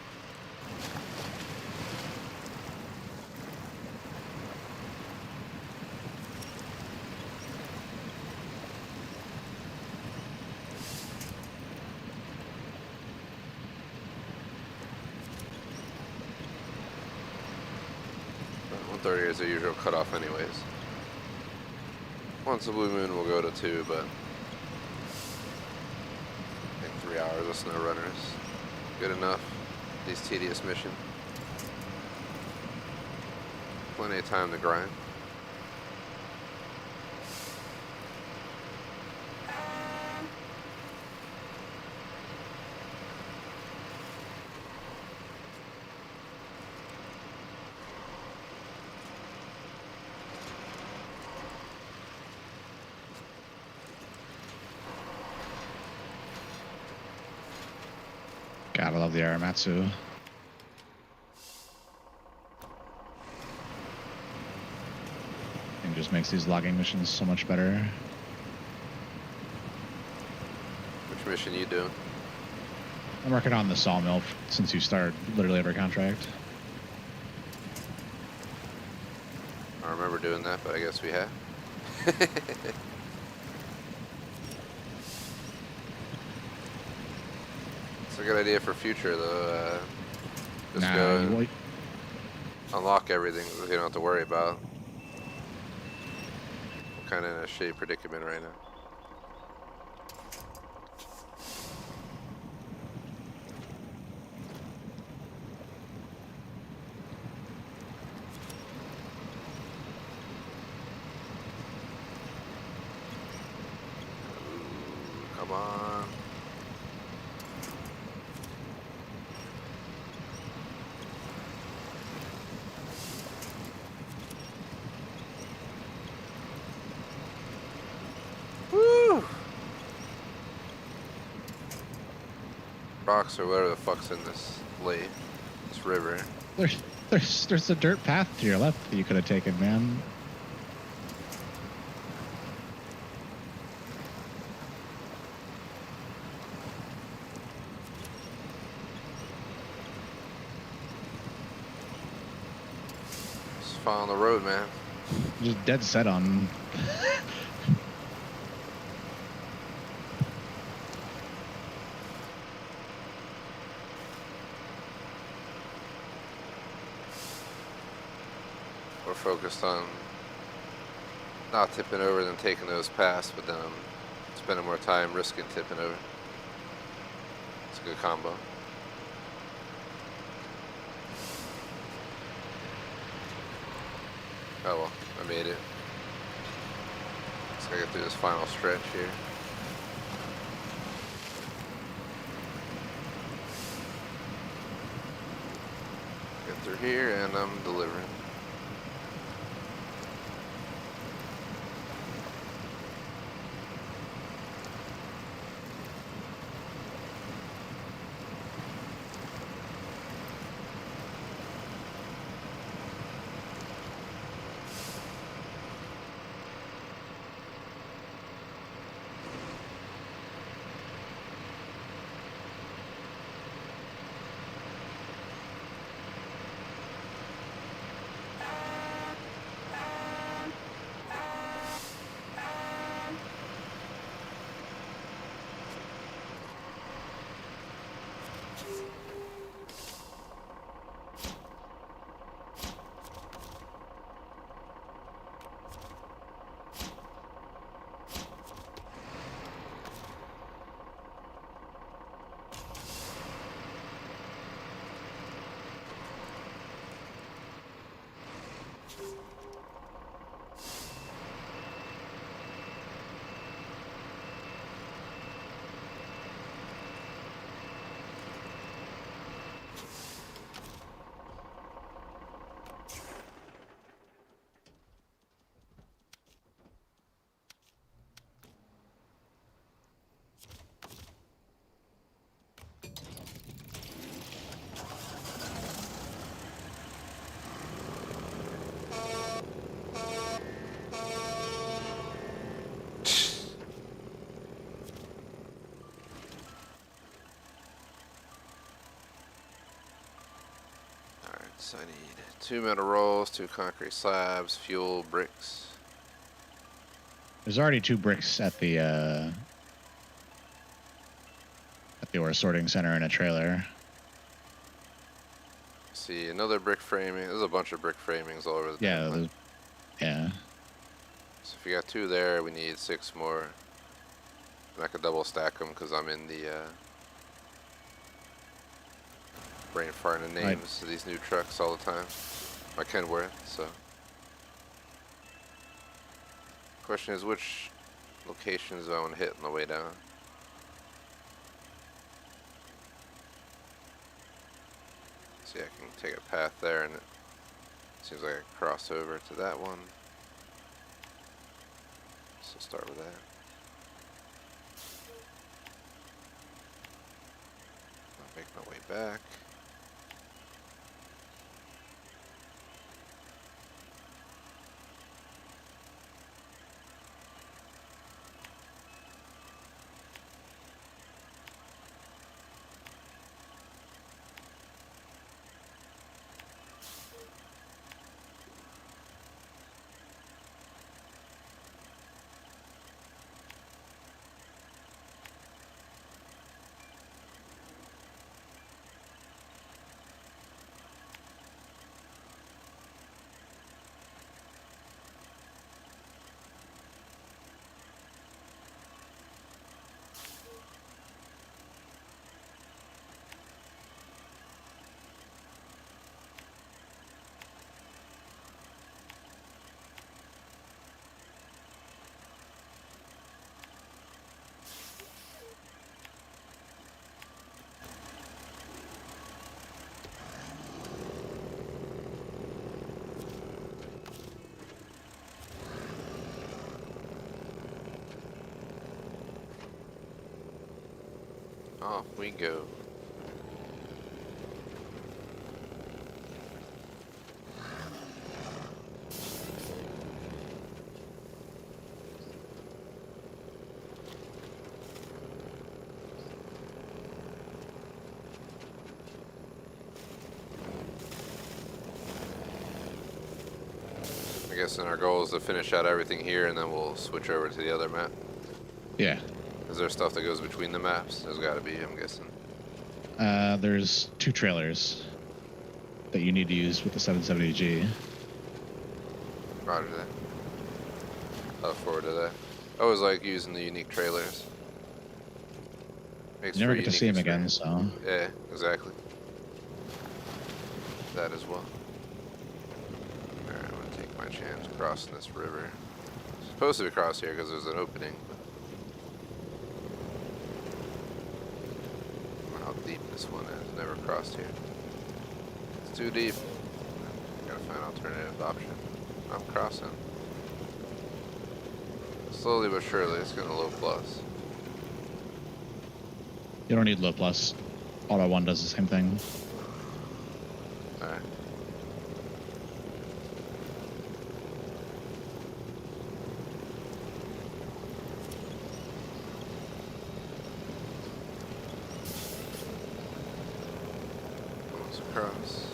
S1: But 1:30 is the usual cutoff anyways. Once the blue moon we'll go to 2, but I think 3 hours of Snowrunner is good enough. These tedious mission. Plenty of time to grind.
S2: God, I love the Aramatsu. It just makes these logging missions so much better.
S1: Which mission you doing?
S2: I'm working on the sawmill since you start literally every contract.
S1: I remember doing that, but I guess we have. It's a good idea for future, though. Just
S2: Nah,
S1: go
S2: you
S1: and
S2: wait.
S1: unlock everything that you don't have to worry about. I'm kind of in a shitty predicament right now. Ooh, come on. Woo! Rocks or whatever the fuck's in this lake, this river.
S2: There's a dirt path to your left that you could have taken, man.
S1: Just follow the road, man.
S2: Just dead set on.
S1: We're focused on not tipping over than taking those past, but then I'm spending more time risking tipping over. It's a good combo. Oh well, I made it. So I get through this final stretch here. Get through here and I'm delivering. So I need 2 metal rolls, 2 concrete slabs, fuel, bricks.
S2: There's already 2 bricks at the ore sorting center in a trailer.
S1: See another brick framing. There's a bunch of brick framings all over the
S2: Yeah, yeah.
S1: So if you got 2 there, we need 6 more. And I could double stack them because I'm in the brain farting the names of these new trucks all the time. I Kenworth, so. Question is, which locations do I want to hit on the way down? See, I can take a path there, and it seems like I cross over to that one. So start with that. I'll make my way back. Off we go. I guess then our goal is to finish out everything here and then we'll switch over to the other map.
S2: Yeah.
S1: Is there stuff that goes between the maps? There's got to be, I'm guessing.
S2: There's 2 trailers that you need to use with the 770G.
S1: Roger that. I look forward to that. I always like using the unique trailers. Makes
S2: You never
S1: for
S2: get to
S1: unique
S2: see them
S1: experience.
S2: again, so.
S1: Yeah, exactly. That as well. Alright, I'm gonna take my chance crossing this river. It's supposed to be across here because there's an opening. I don't know how deep this one is. Never crossed here. It's too deep. Gotta find an alternative option. I'm crossing. Slowly but surely, it's gonna low plus.
S2: You don't need low plus. Auto 1 does the same thing.
S1: Alright. Almost across.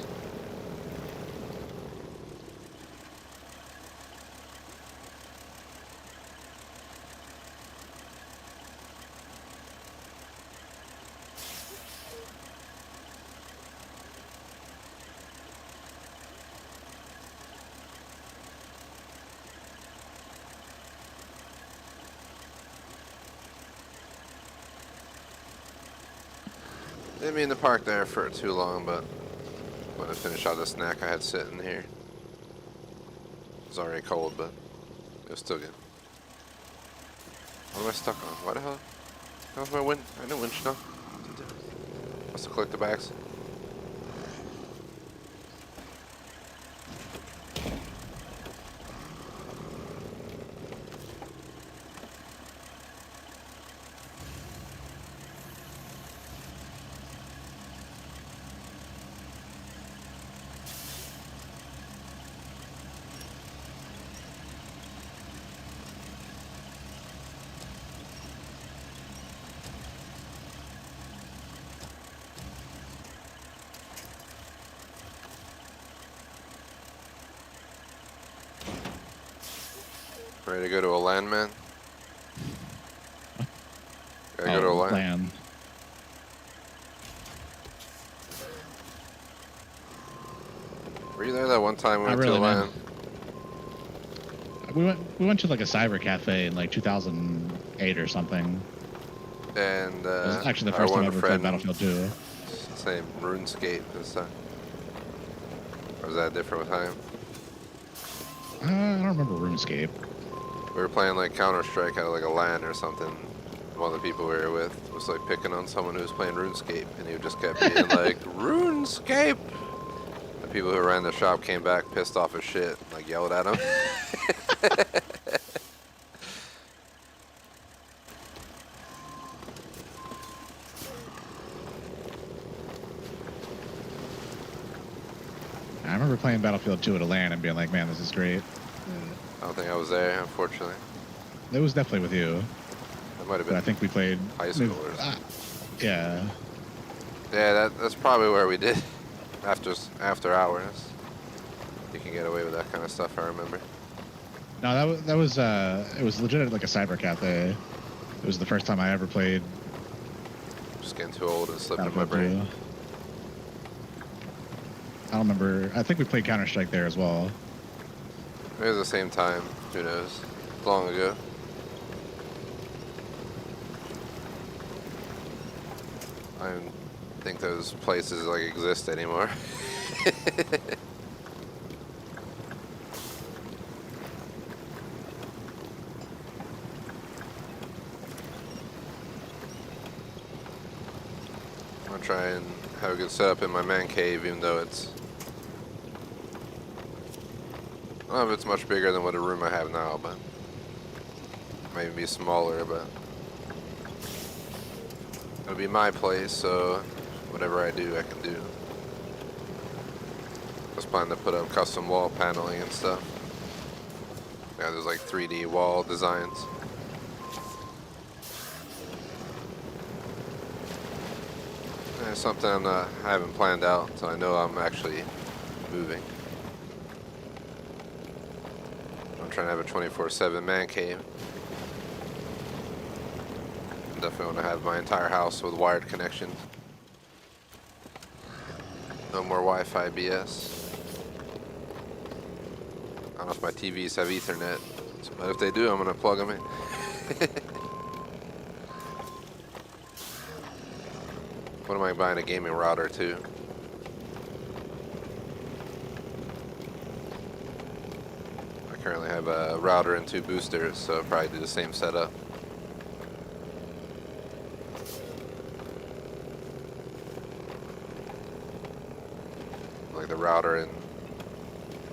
S1: Didn't mean to park there for too long, but I'm gonna finish out the snack I had sitting here. It's already cold, but it was still good. What am I stuck on? Why the hell? How's my wind? I didn't winch now. Must have clicked the backs. Ready to go to a land, man? Gotta go to a land.
S2: Land.
S1: Were you there that one time we
S2: Not
S1: went to
S2: really,
S1: a
S2: man.
S1: land?
S2: We went to like a cyber cafe in like 2008 or something.
S1: And
S2: It was actually the
S1: our
S2: first time I
S1: one
S2: ever played
S1: friend,
S2: Battlefield 2.
S1: same RuneScape this time. Or was that different with him?
S2: I don't remember RuneScape.
S1: We were playing like Counter-Strike out of like a LAN or something. One of the people we were with was like picking on someone who was playing RuneScape, and he just kept being like, RuneScape! The people who ran the shop came back pissed off as shit, like yelled at him.
S2: I remember playing Battlefield 2 at a LAN and being like, man, this is great.
S1: I don't think I was there, unfortunately.
S2: It was definitely with you.
S1: That might have
S2: But
S1: been
S2: I think we played
S1: high schoolers.
S2: Yeah.
S1: Yeah, that's probably where we did after hours. You can get away with that kind of stuff, I remember.
S2: No, that was it was legit like a cyber cafe. It was the first time I ever played
S1: Just getting too old and slipped in my
S2: Battlefield
S1: brain.
S2: 2. I don't remember. I think we played Counter-Strike there as well.
S1: Maybe the same time, who knows? Long ago. I don't think those places like exist anymore. I'll try and have a good setup in my man cave, even though it's... I don't know if it's much bigger than what a room I have now, but... Maybe be smaller, but... It'll be my place, so... Whatever I do, I can do. I was planning to put up custom wall paneling and stuff. Yeah, there's like 3D wall designs. It's something I haven't planned out, so I know I'm actually moving. I'm trying to have a 24/7 man cave. I definitely want to have my entire house with wired connections. No more Wi-Fi BS. I don't know if my TVs have Ethernet, but if they do, I'm going to plug them in. What am I buying? A gaming router too? currently have a router and 2 boosters, so I'll probably do the same setup. Like the router in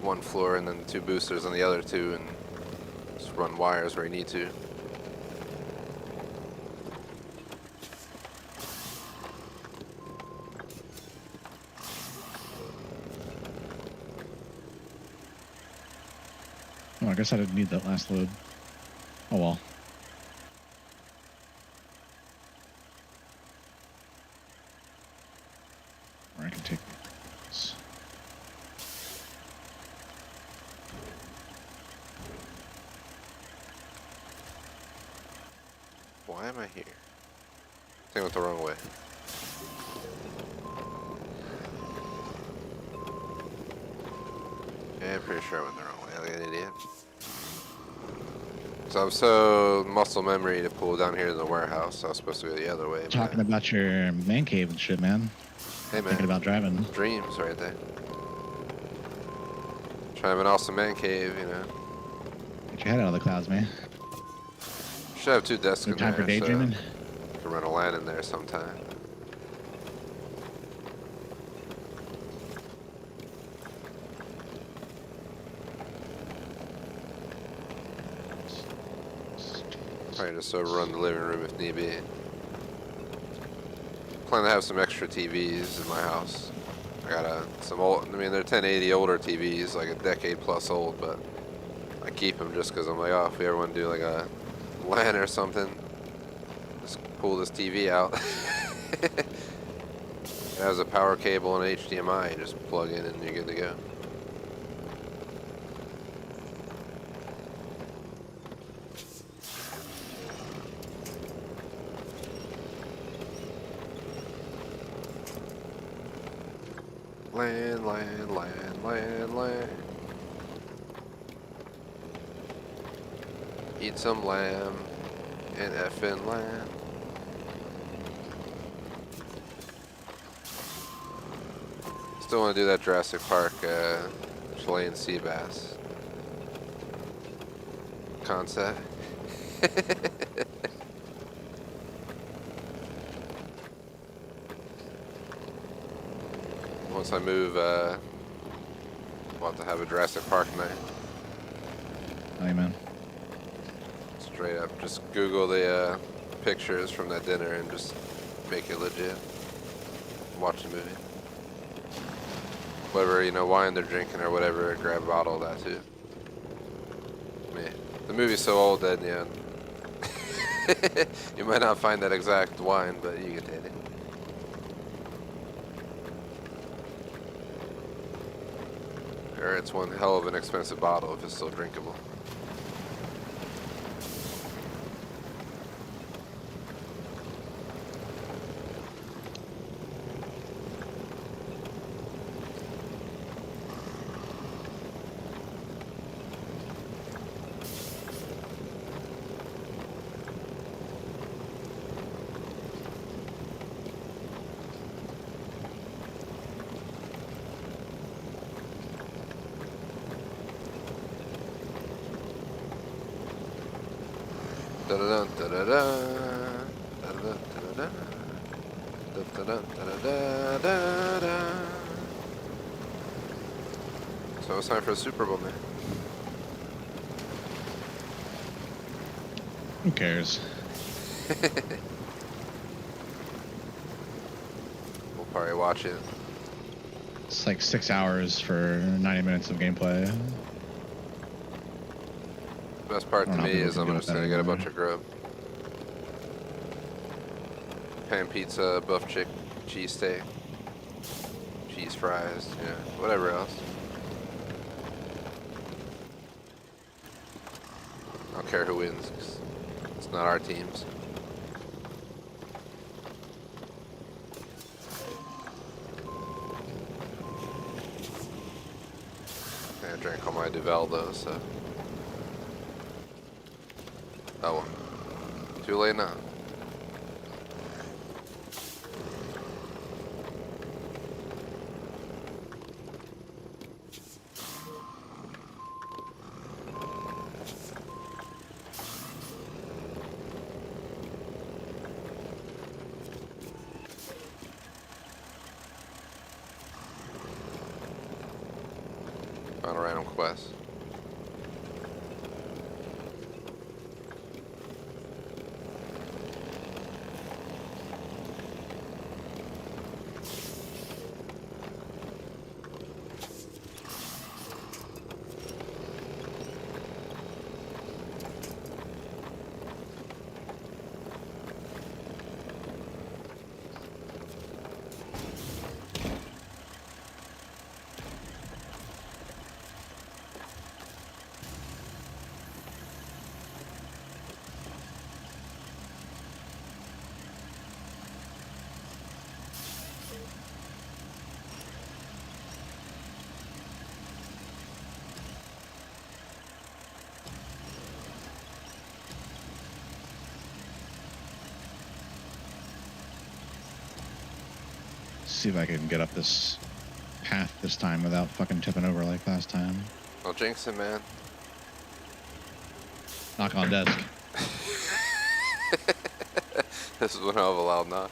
S1: one floor and then the 2 boosters on the other 2, and just run wires where you need to.
S2: Oh, I guess I didn't need that last load. Oh well. Or I can take this.
S1: Why am I here? I think I went the wrong way. Yeah, I'm pretty sure I went the wrong way, like an idiot. So I'm so muscle memory to pull down here to the warehouse. I was supposed to go the other way.
S2: Talking about your man cave and shit, man.
S1: Hey man.
S2: Thinking about driving.
S1: Dreams right there. Trying to have an awesome man cave, you know.
S2: Get your head out of the clouds, man.
S1: Should have 2 desks
S2: No
S1: in
S2: time
S1: there,
S2: for daydreaming.
S1: so I can run a LAN in there sometime. Probably just overrun the living room if need be. Plan to have some extra TVs in my house. I got some old, I mean they're 1080 older TVs, like a decade plus old, but I keep them just because I'm like, oh, if we ever want to do like a LAN or something, just pull this TV out. It has a power cable and HDMI, you just plug in and you're good to go. Land. Eat some lamb and effing land. Still want to do that Jurassic Park Chilean sea bass concept. Once I move, I'll have to have a Jurassic Park night.
S2: Amen.
S1: Straight up, just Google the pictures from that dinner and just make it legit. Watch the movie. Whatever, you know, wine they're drinking or whatever, grab a bottle of that too. Man, the movie's so old that, yeah, you might not find that exact wine, but you can take it. Or it's one hell of an expensive bottle if it's still drinkable. So it's time for the Super Bowl, man.
S2: Who cares?
S1: We'll probably watch it.
S2: It's like 6 hours for 90 minutes of gameplay.
S1: The best part to me is I'm just gonna get a bunch of grub. Pan pizza, buff chick, cheesesteak, cheese fries, yeah, whatever else. I don't care who wins, 'cause it's not our teams. I drank all my Duvel though, so. Oh well. Too late now. Found a random quest.
S2: See if I can get up this path this time without fucking tipping over like last time.
S1: I'll jinx it, man.
S2: Knock on desk.
S1: This is one hell of a loud knock.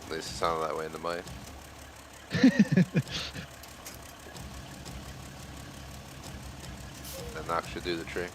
S1: At least it sounded that way in the mic. That knock should do the trick.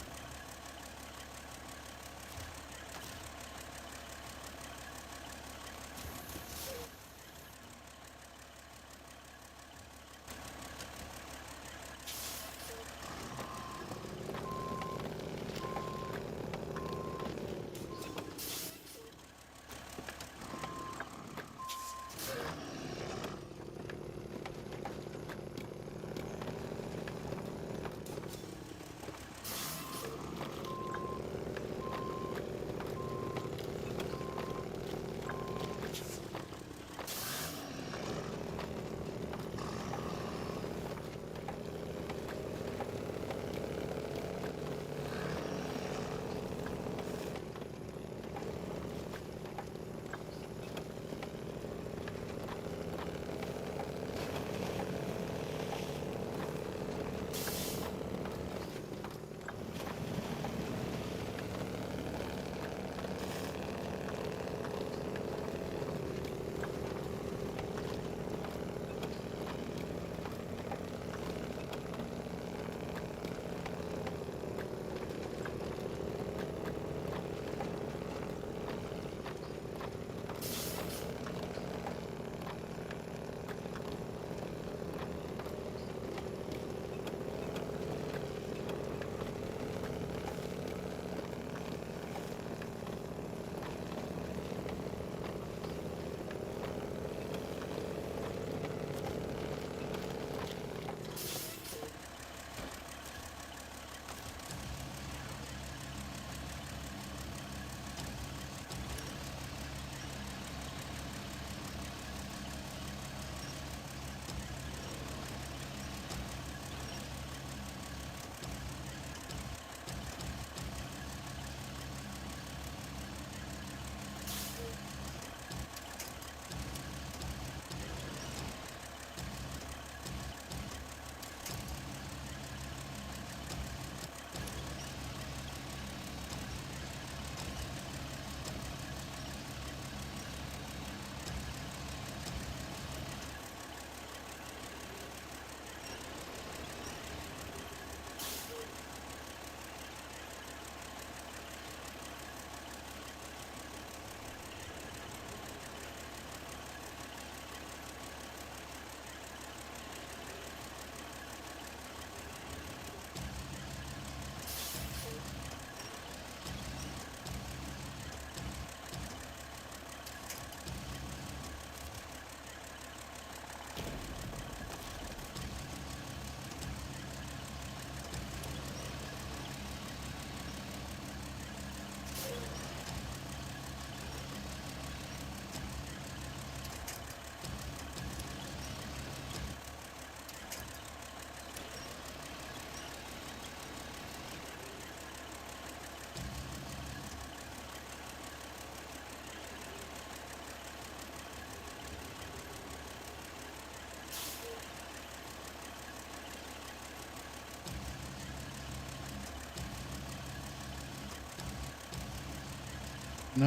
S2: No.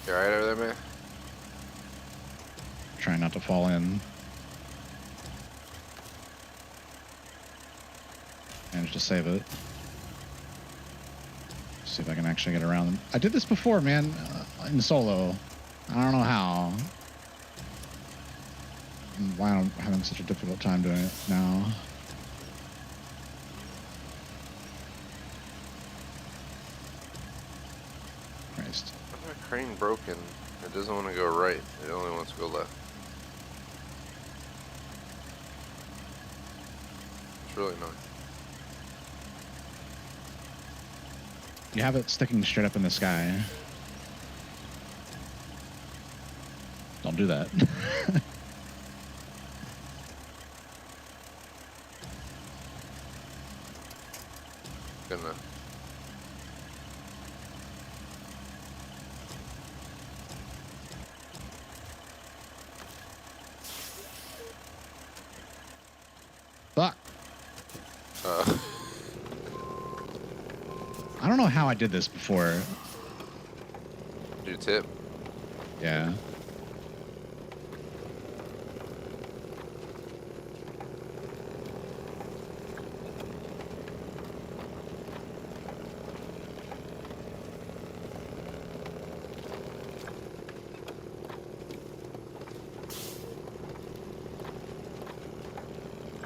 S1: You alright over there, man?
S2: Trying not to fall in. Managed to save it. See if I can actually get around them. I did this before, man, in solo. I don't know how. Why I'm having such a difficult time doing it now. Christ.
S1: My crane broken. It doesn't want to go right. It only wants to go left. It's really annoying.
S2: You have it sticking straight up in the sky. Don't do that.
S1: Gonna.
S2: Fuck. I don't know how I did this before.
S1: Do tip.
S2: Yeah.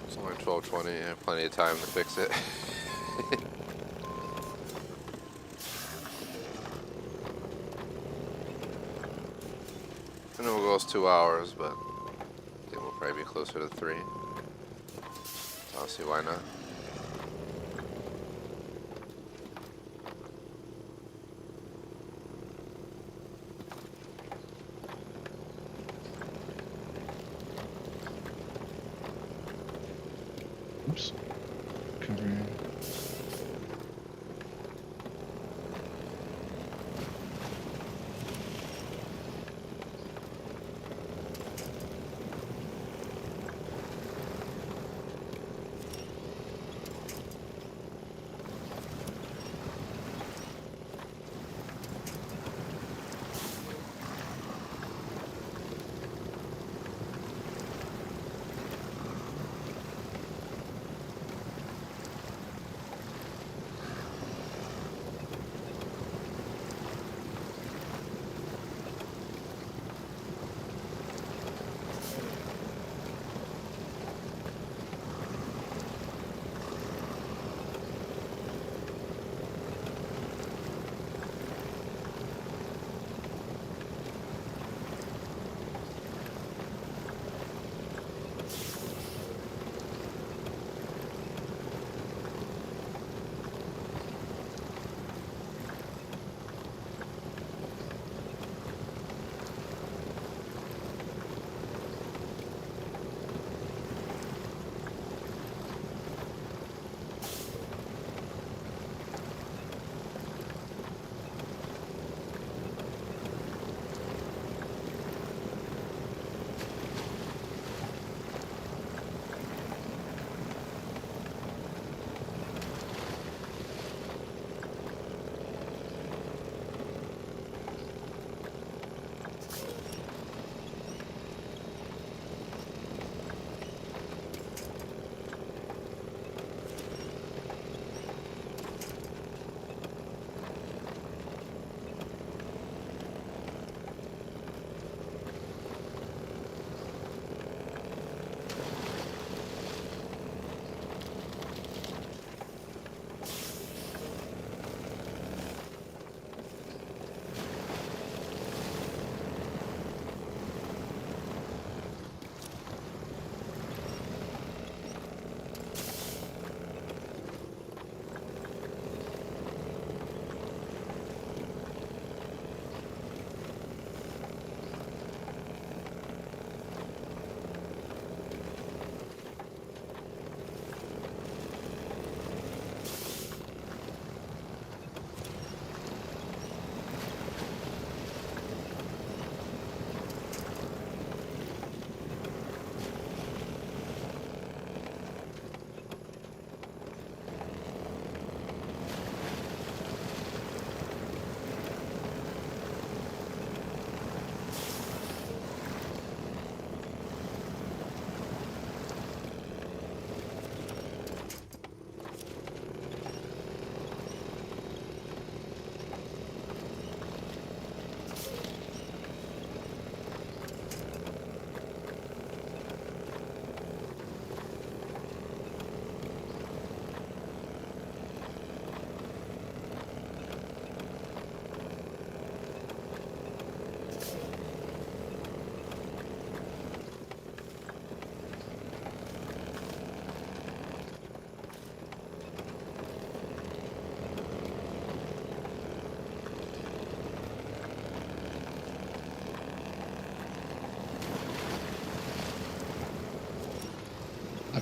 S1: It's only 12:20. I have plenty of time to fix it. I know it goes 2 hours, but I think we'll probably be closer to 3. So I'll see why not.
S2: Oops. Cover.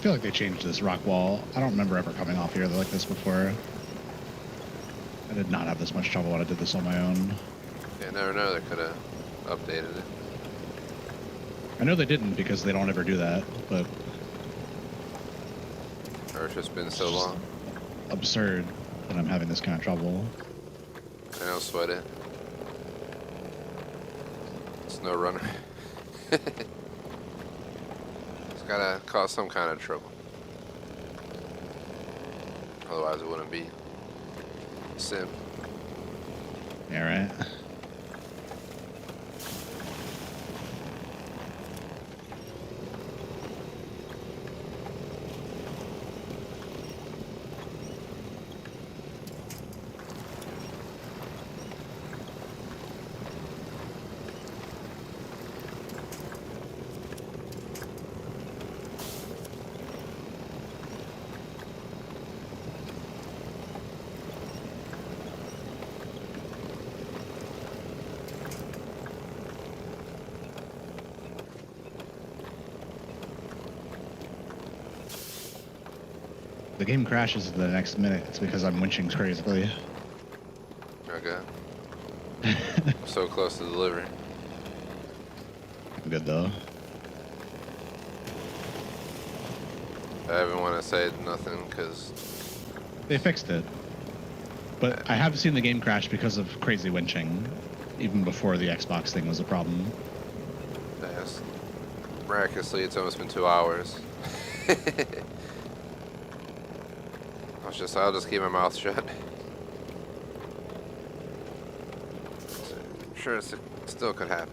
S2: feel like they changed this rock wall. I don't remember ever coming off here like this before. I did not have this much trouble when I did this on my own.
S1: Yeah, never know. They could have updated it.
S2: I know they didn't because they don't ever do that, but...
S1: Or it's just been so long.
S2: Absurd that I'm having this kind of trouble.
S1: I don't sweat it. Snowrunner. It's gotta cause some kind of trouble. Otherwise it wouldn't be sim.
S2: Yeah, right? The game crashes the next minute. It's because I'm winching crazily.
S1: Okay. So close to delivery.
S2: I'm good though.
S1: I haven't want to say nothing because
S2: They fixed it. But I have seen the game crash because of crazy winching, even before the Xbox thing was a problem.
S1: yes, miraculously it's almost been 2 hours. I'll just keep my mouth shut. I'm sure it still could happen.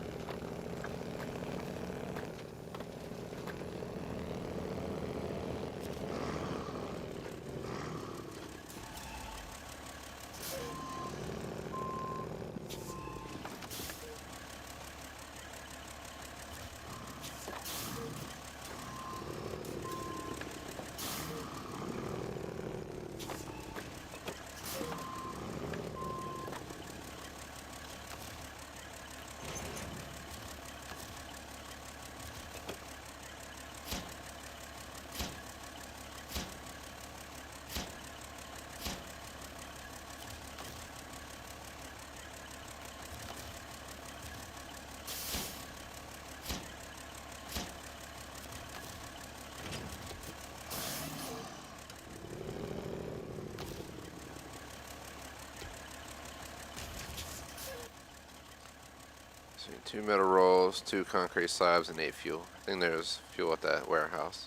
S1: So 2 metal rolls, 2 concrete slabs, and 8 fuel. I think there's fuel at that warehouse.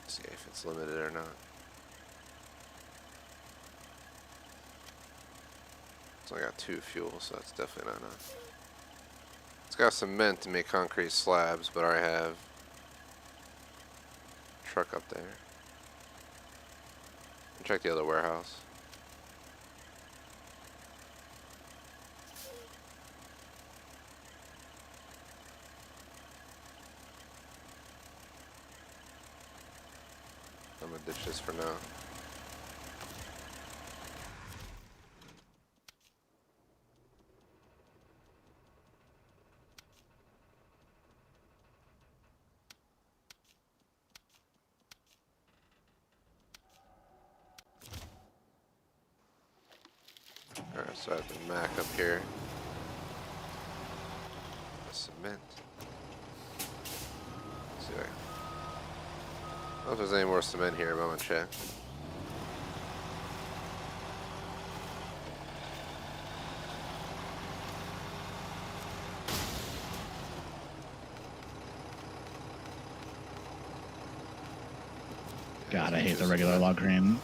S1: Let's see if it's limited or not. It's only got 2 fuel, so that's definitely not enough. It's got cement to make concrete slabs, but I already have a truck up there. Check the other warehouse. I'm gonna ditch this for now. Alright, so I have the Mac up here. The cement. Let's see if I don't know if there's any more cement here, but I'm gonna check.
S2: God, I hate the regular log crane.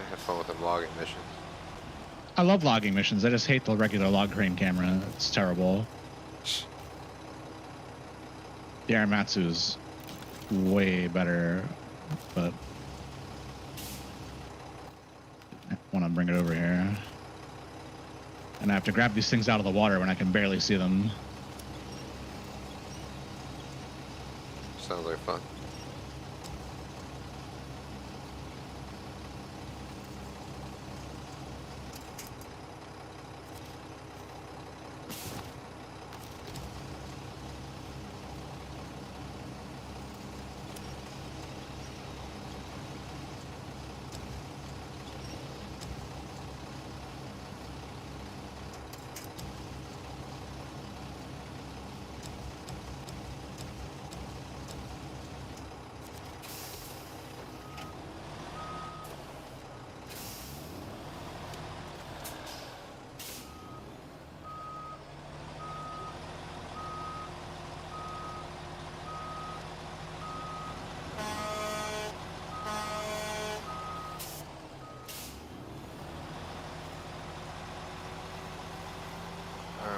S1: Have fun with them logging missions.
S2: I love logging missions. I just hate the regular log crane camera. It's terrible. The Aramatsu's way better, but I want to bring it over here. And I have to grab these things out of the water when I can barely see them.
S1: Sounds like fun.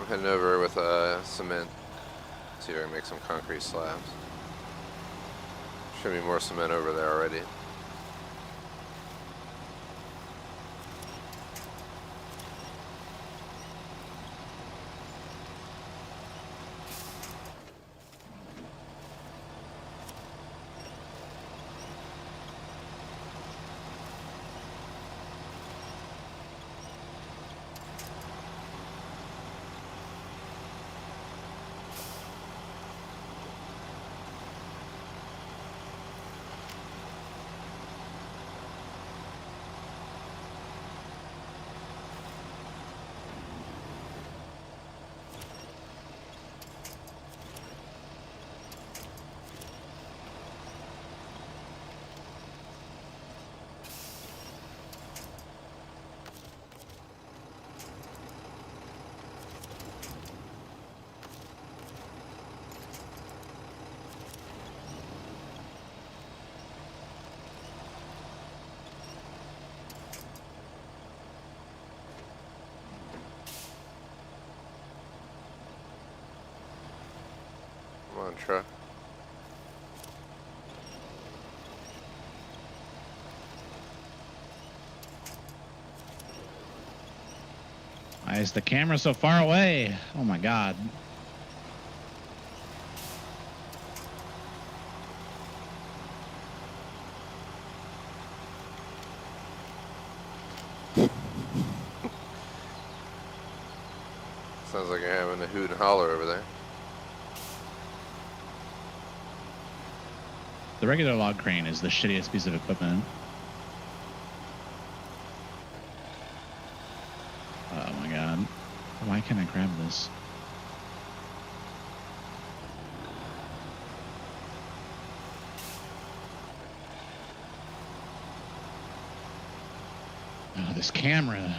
S1: I'm heading over with cement. See if I can make some concrete slabs. Should be more cement over there already. Come on, truck.
S2: Why is the camera so far away? Oh my god.
S1: Sounds like you're having a hoot and holler over there.
S2: The regular log crane is the shittiest piece of equipment. Oh my god. Why can't I grab this? Oh, this camera.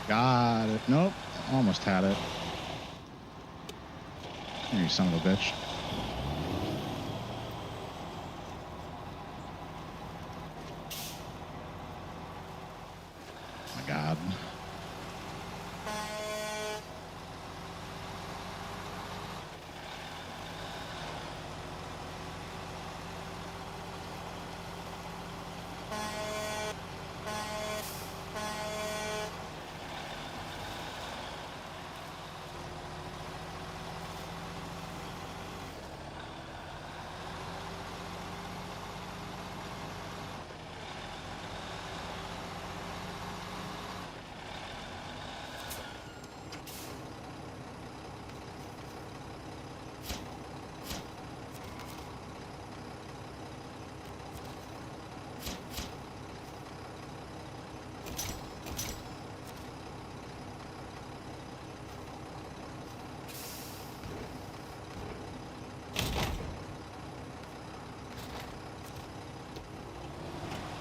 S2: Got it. Nope. Almost had it. Here, you son of a bitch. Oh my god.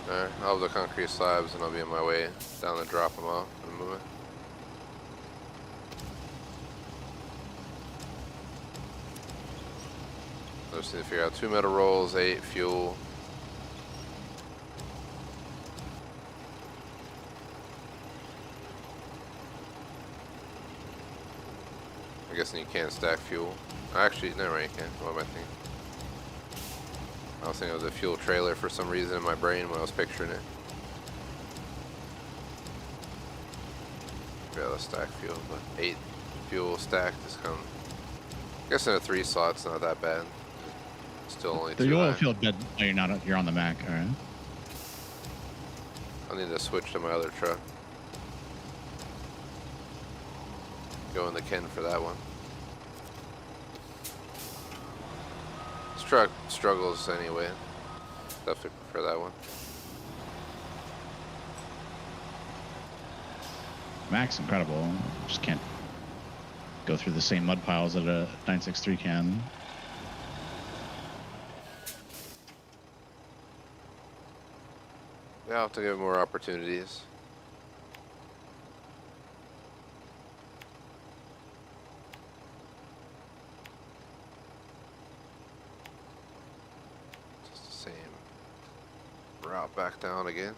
S1: Alright, I'll have the concrete slabs and I'll be on my way down to drop them off and move it. So just need to figure out 2 metal rolls, 8 fuel. I'm guessing you can't stack fuel. Actually, never mind, you can. What am I thinking? I was thinking it was a fuel trailer for some reason in my brain when I was picturing it. Yeah, let's stack fuel, but 8 fuel stacked is kind of... I guess in a 3 slot's not that bad. Still only 2
S2: The oil
S1: high.
S2: field dead. Oh, you're on the Mac, alright.
S1: I need to switch to my other truck. Go in the Ken for that one. This truck struggles anyway. Definitely prefer that one.
S2: Mac's incredible. Just can't go through the same mud piles that a 963 can.
S1: Yeah, I'll have to give it more opportunities. Drop back down again.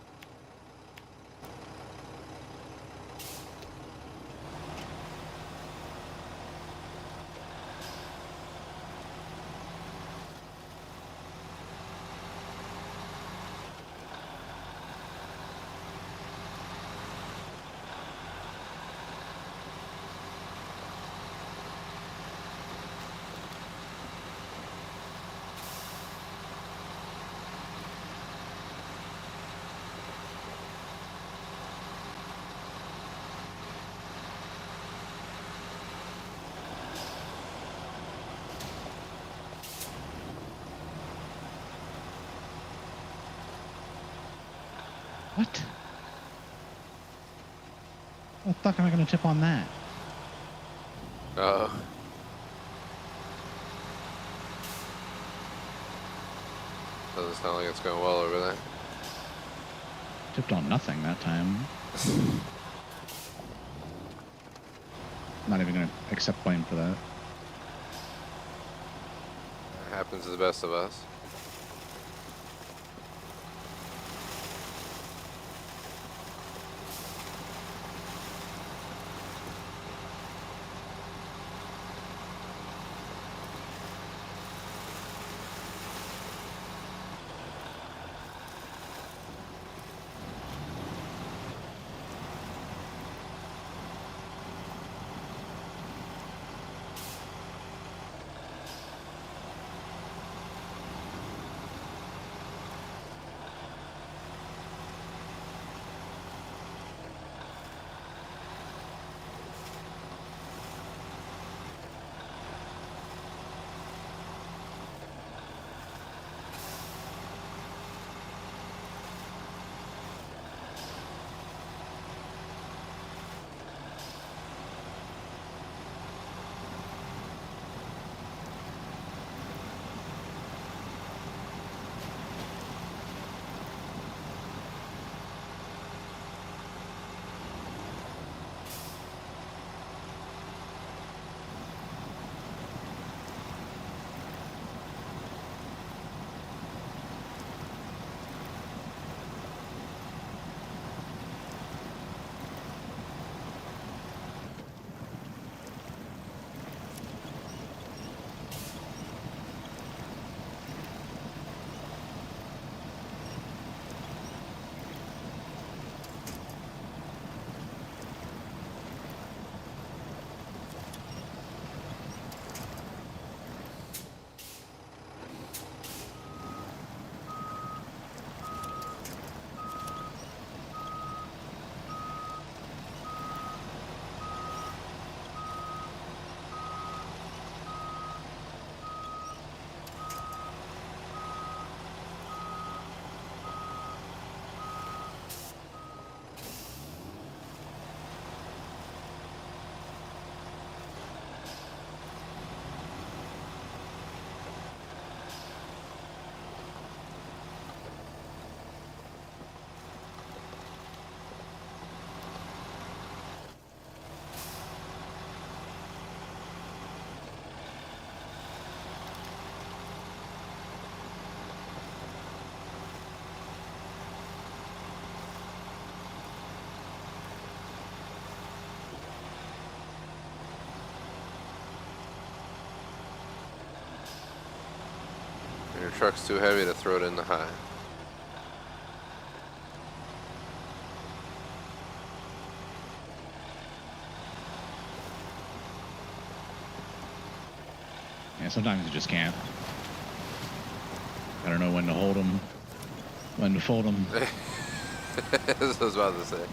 S2: What? How the fuck am I going to tip on that?
S1: Uh-oh. Doesn't sound like it's going well over there.
S2: Tipped on nothing that time. Not even going to accept blame for that.
S1: It happens to the best of us. Your truck's too heavy to throw it in the high.
S2: Yeah, sometimes you just can't. I don't know when to hold them, when to fold them.
S1: That's what I was about to say.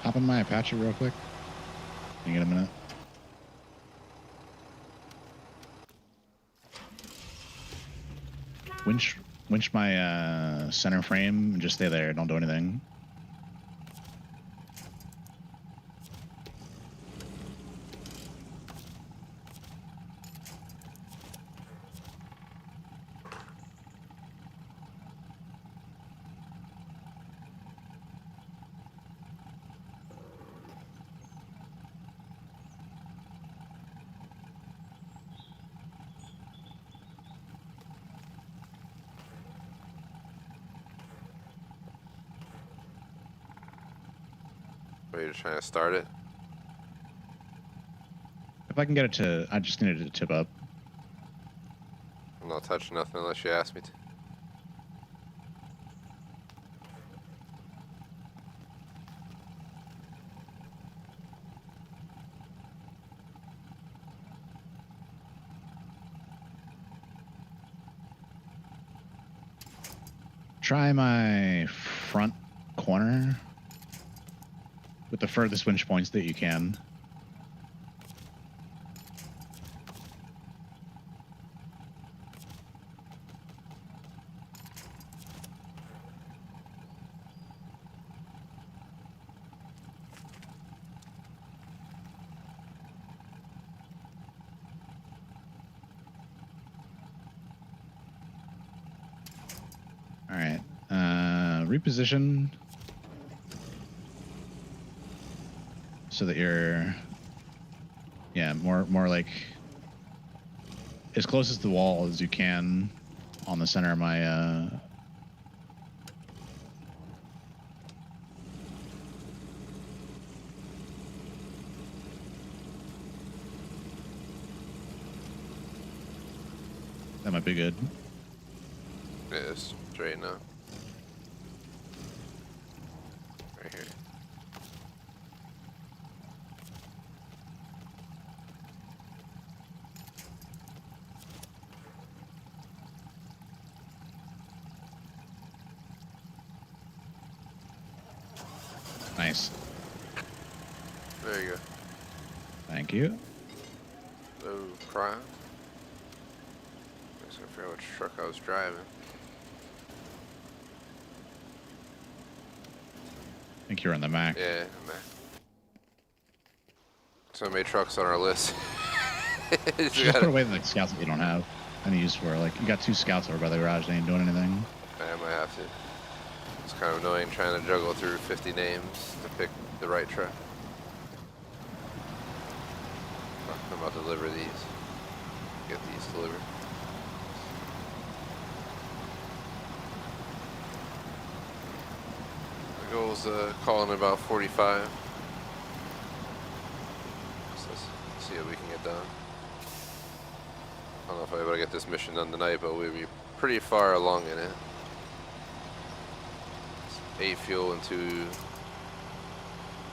S2: Hop in my Apache real quick. Can you get a minute? Winch my center frame and just stay there. Don't do anything.
S1: Are you trying to start it?
S2: If I can get it to, I just needed it to tip up.
S1: I'm not touching nothing unless you ask me to.
S2: Try my front corner with the furthest winch points that you can. All right, reposition so that you're, yeah, more like as close as the wall as you can on the center of my that might be good.
S1: Yeah, it's straight now. Right here.
S2: Nice.
S1: There you go.
S2: Thank you.
S1: No crime. I just gotta figure out which truck I was driving.
S2: I think you're on the Mac.
S1: Yeah, man. So many trucks on our list.
S2: Just put away the scouts that you don't have any use for. Like, you got 2 scouts over by the garage, they ain't doing anything.
S1: I might have to. It's kind of annoying trying to juggle through 50 names to pick the right truck. I'm about to deliver these. Get these delivered. The goal's calling about 45. So let's see what we can get done. I don't know if I'm able to get this mission done tonight, but we'll be pretty far along in it. 8 fuel and 2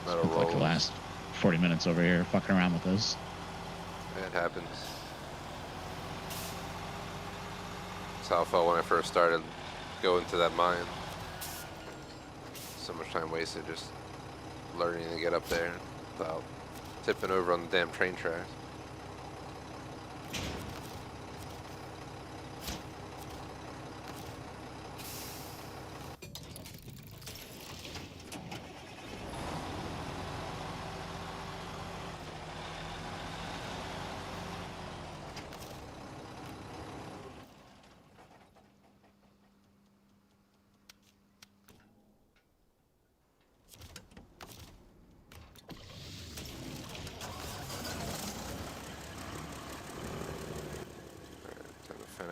S1: metal rolls.
S2: Like the last 40 minutes over here fucking around with this.
S1: It happens. That's how I felt when I first started going to that mine. So much time wasted just learning to get up there without tipping over on the damn train tracks.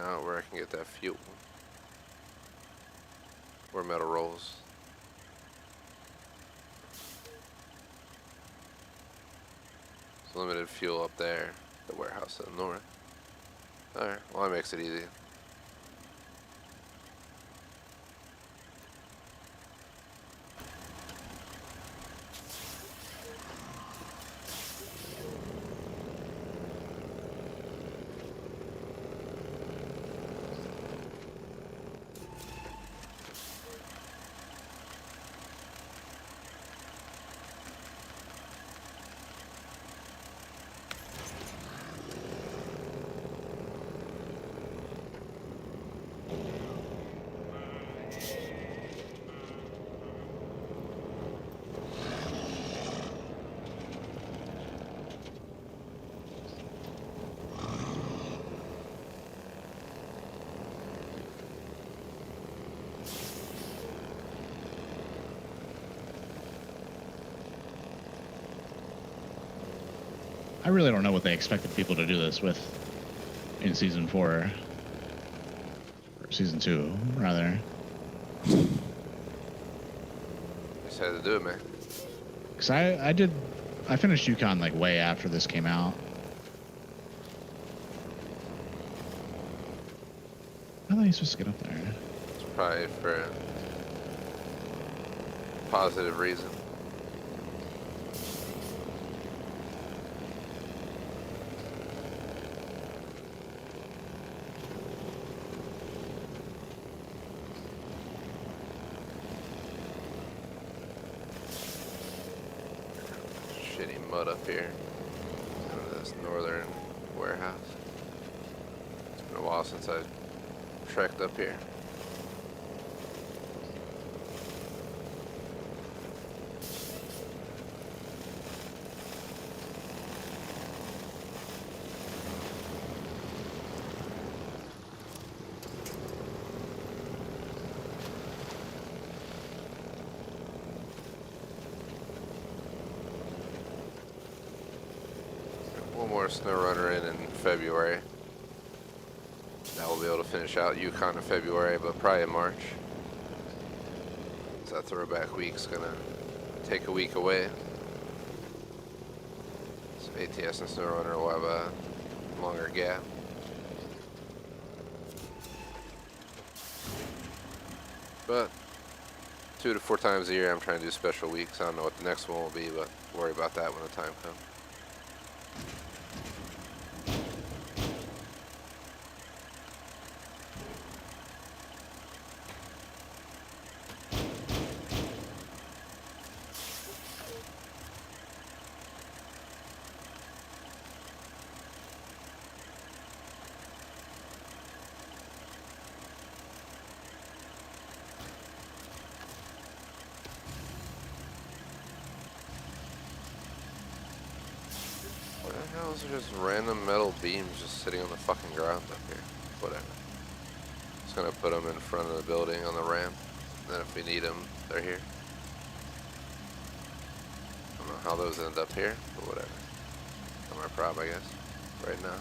S1: Out where I can get that fuel or metal rolls. It's limited fuel up there, the warehouse to the north. Alright, well that makes it easy.
S2: I really don't know what they expected people to do this with in season 4 or season 2, rather.
S1: Just had to do it, man.
S2: Cause I finished Yukon like way after this came out. How are you supposed to get up there?
S1: It's probably for a positive reason. Shitty mud up here. In this northern warehouse. It's been a while since I trekked up here. One more Snowrunner in February. Now we'll be able to finish out Yukon in February, but probably in March. So that throwback week's gonna take a week away. So ATS and Snowrunner will have a longer gap. But 2 to 4 times a year I'm trying to do special weeks. I don't know what the next one will be, but worry about that when the time comes. Those are just random metal beams just sitting on the fucking ground up here. Whatever. Just gonna put them in front of the building on the ramp. Then if we need them, they're here. I don't know how those end up here, but whatever. Not my problem, I guess, right now.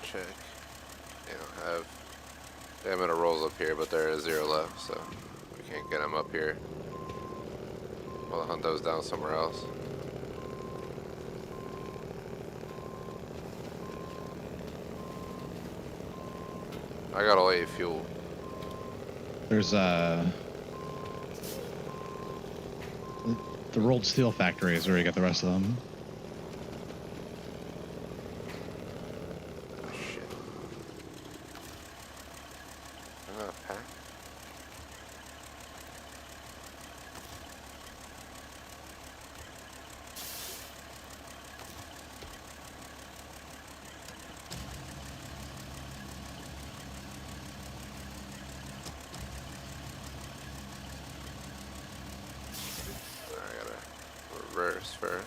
S1: Check. They don't have. They have metal rolls up here, but there is 0 left, so we can't get them up here. We'll hunt those down somewhere else. I got all 8 fuel.
S2: There's the rolled steel factory is where you get the rest of them.
S1: First.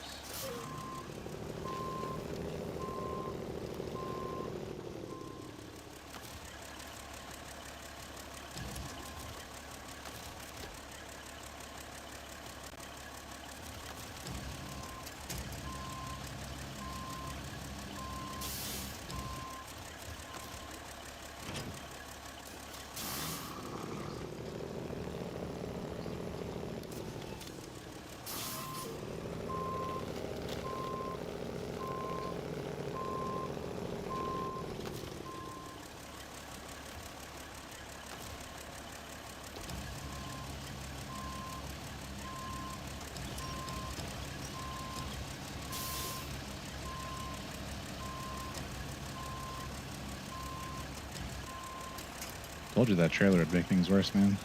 S2: Told you that trailer would make things worse, man.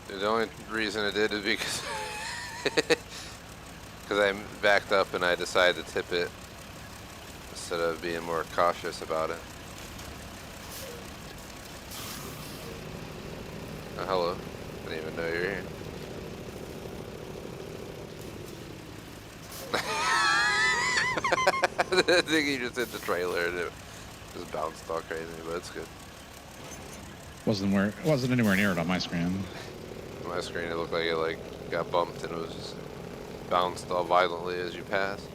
S1: The only reason it did is because because I backed up and I decided to tip it instead of being more cautious about it. Oh, hello. Didn't even know you were here. I think you just hit the trailer and it just bounced all crazy, but it's good.
S2: Wasn't anywhere near it on my screen.
S1: On my screen, it looked like it got bumped and it was just bounced all violently as you passed.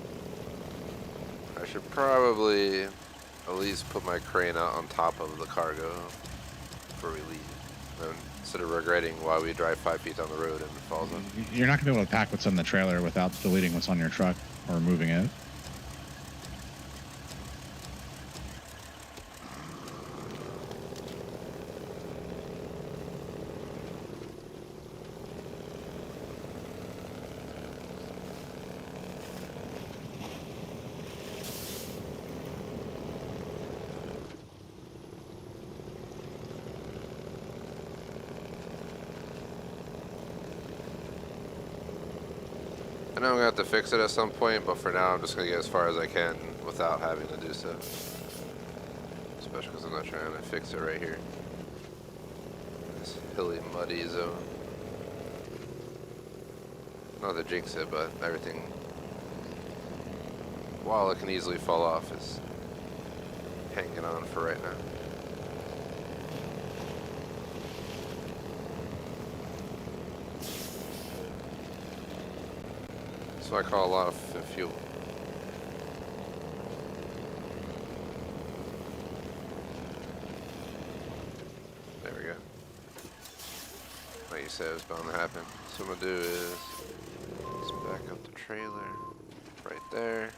S1: I should probably at least put my crane out on top of the cargo before we leave, instead of regretting why we drive 5 feet down the road and it falls on.
S2: You're not gonna be able to pack what's in the trailer without deleting what's on your truck or moving it.
S1: I know I'm gonna have to fix it at some point, but for now I'm just gonna get as far as I can without having to do so. Especially because I'm not trying to fix it right here. This hilly, muddy zone. Not to jinx it, but everything, while it can easily fall off, is hanging on for right now. So I call a lot of fuel. There we go. Like you said, it was bound to happen. So what I'm gonna do is just back up the trailer right there.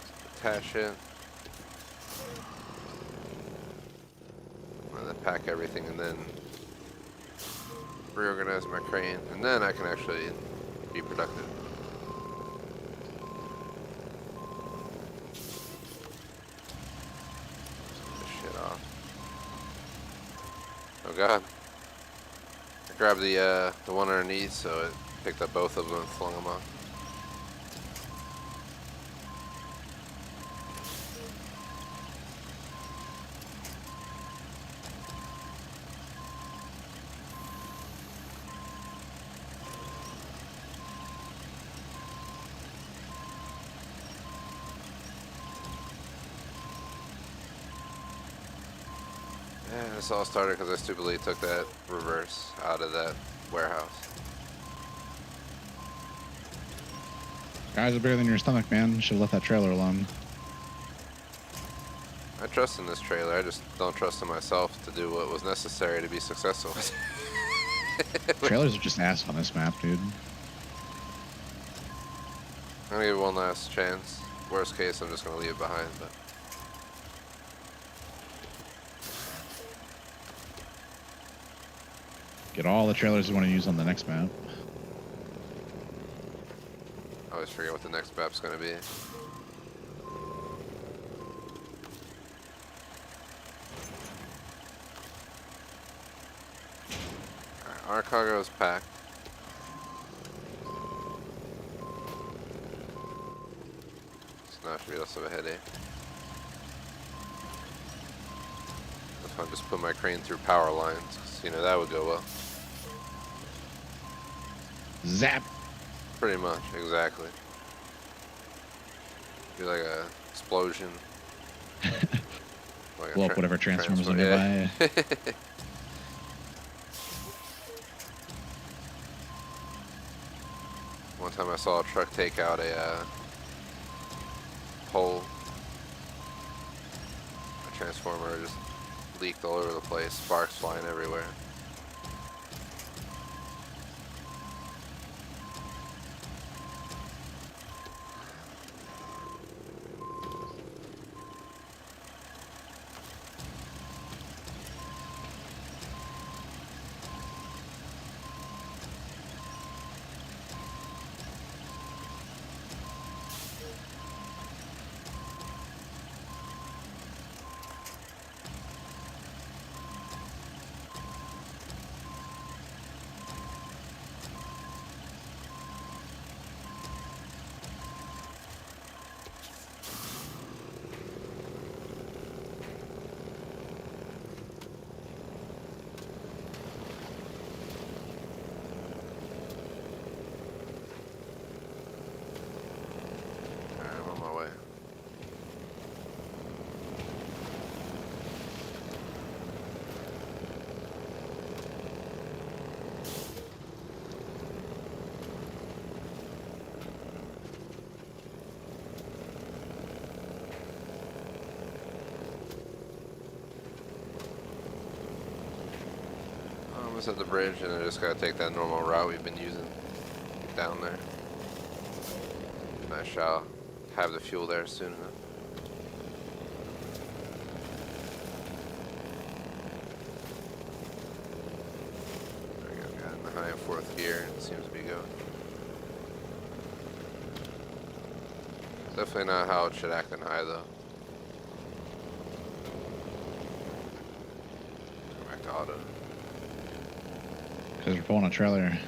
S1: Just attach it. I'm gonna pack everything and then reorganize my crane, and then I can actually be productive. Oh god. I grabbed the one underneath, so it picked up both of them and flung them off. Yeah, this all started because I stupidly took that reverse out of that warehouse.
S2: Guys are bigger than your stomach, man. Should have left that trailer alone.
S1: I trust in this trailer, I just don't trust in myself to do what was necessary to be successful.
S2: Trailers are just ass on this map, dude.
S1: I'm gonna give it one last chance. Worst case, I'm just gonna leave it behind, but.
S2: Get all the trailers you want to use on the next map.
S1: I always forget what the next map's gonna be. Alright, our cargo is packed. It's not should be less of a headache. If I just put my crane through power lines, 'cause, you know, that would go well.
S2: Zap!
S1: Pretty much, exactly. Be like a explosion. Like
S2: Blow up whatever transforms are nearby.
S1: Yeah. One time I saw a truck take out a pole. A transformer just leaked all over the place, sparks flying everywhere. Almost at the bridge, and I just gotta take that normal route we've been using down there. And I shall have the fuel there soon enough. There we go, got in the high and fourth gear, and it seems to be going. Definitely not how it should act in high though. Go back to auto.
S2: Because we're pulling a trailer.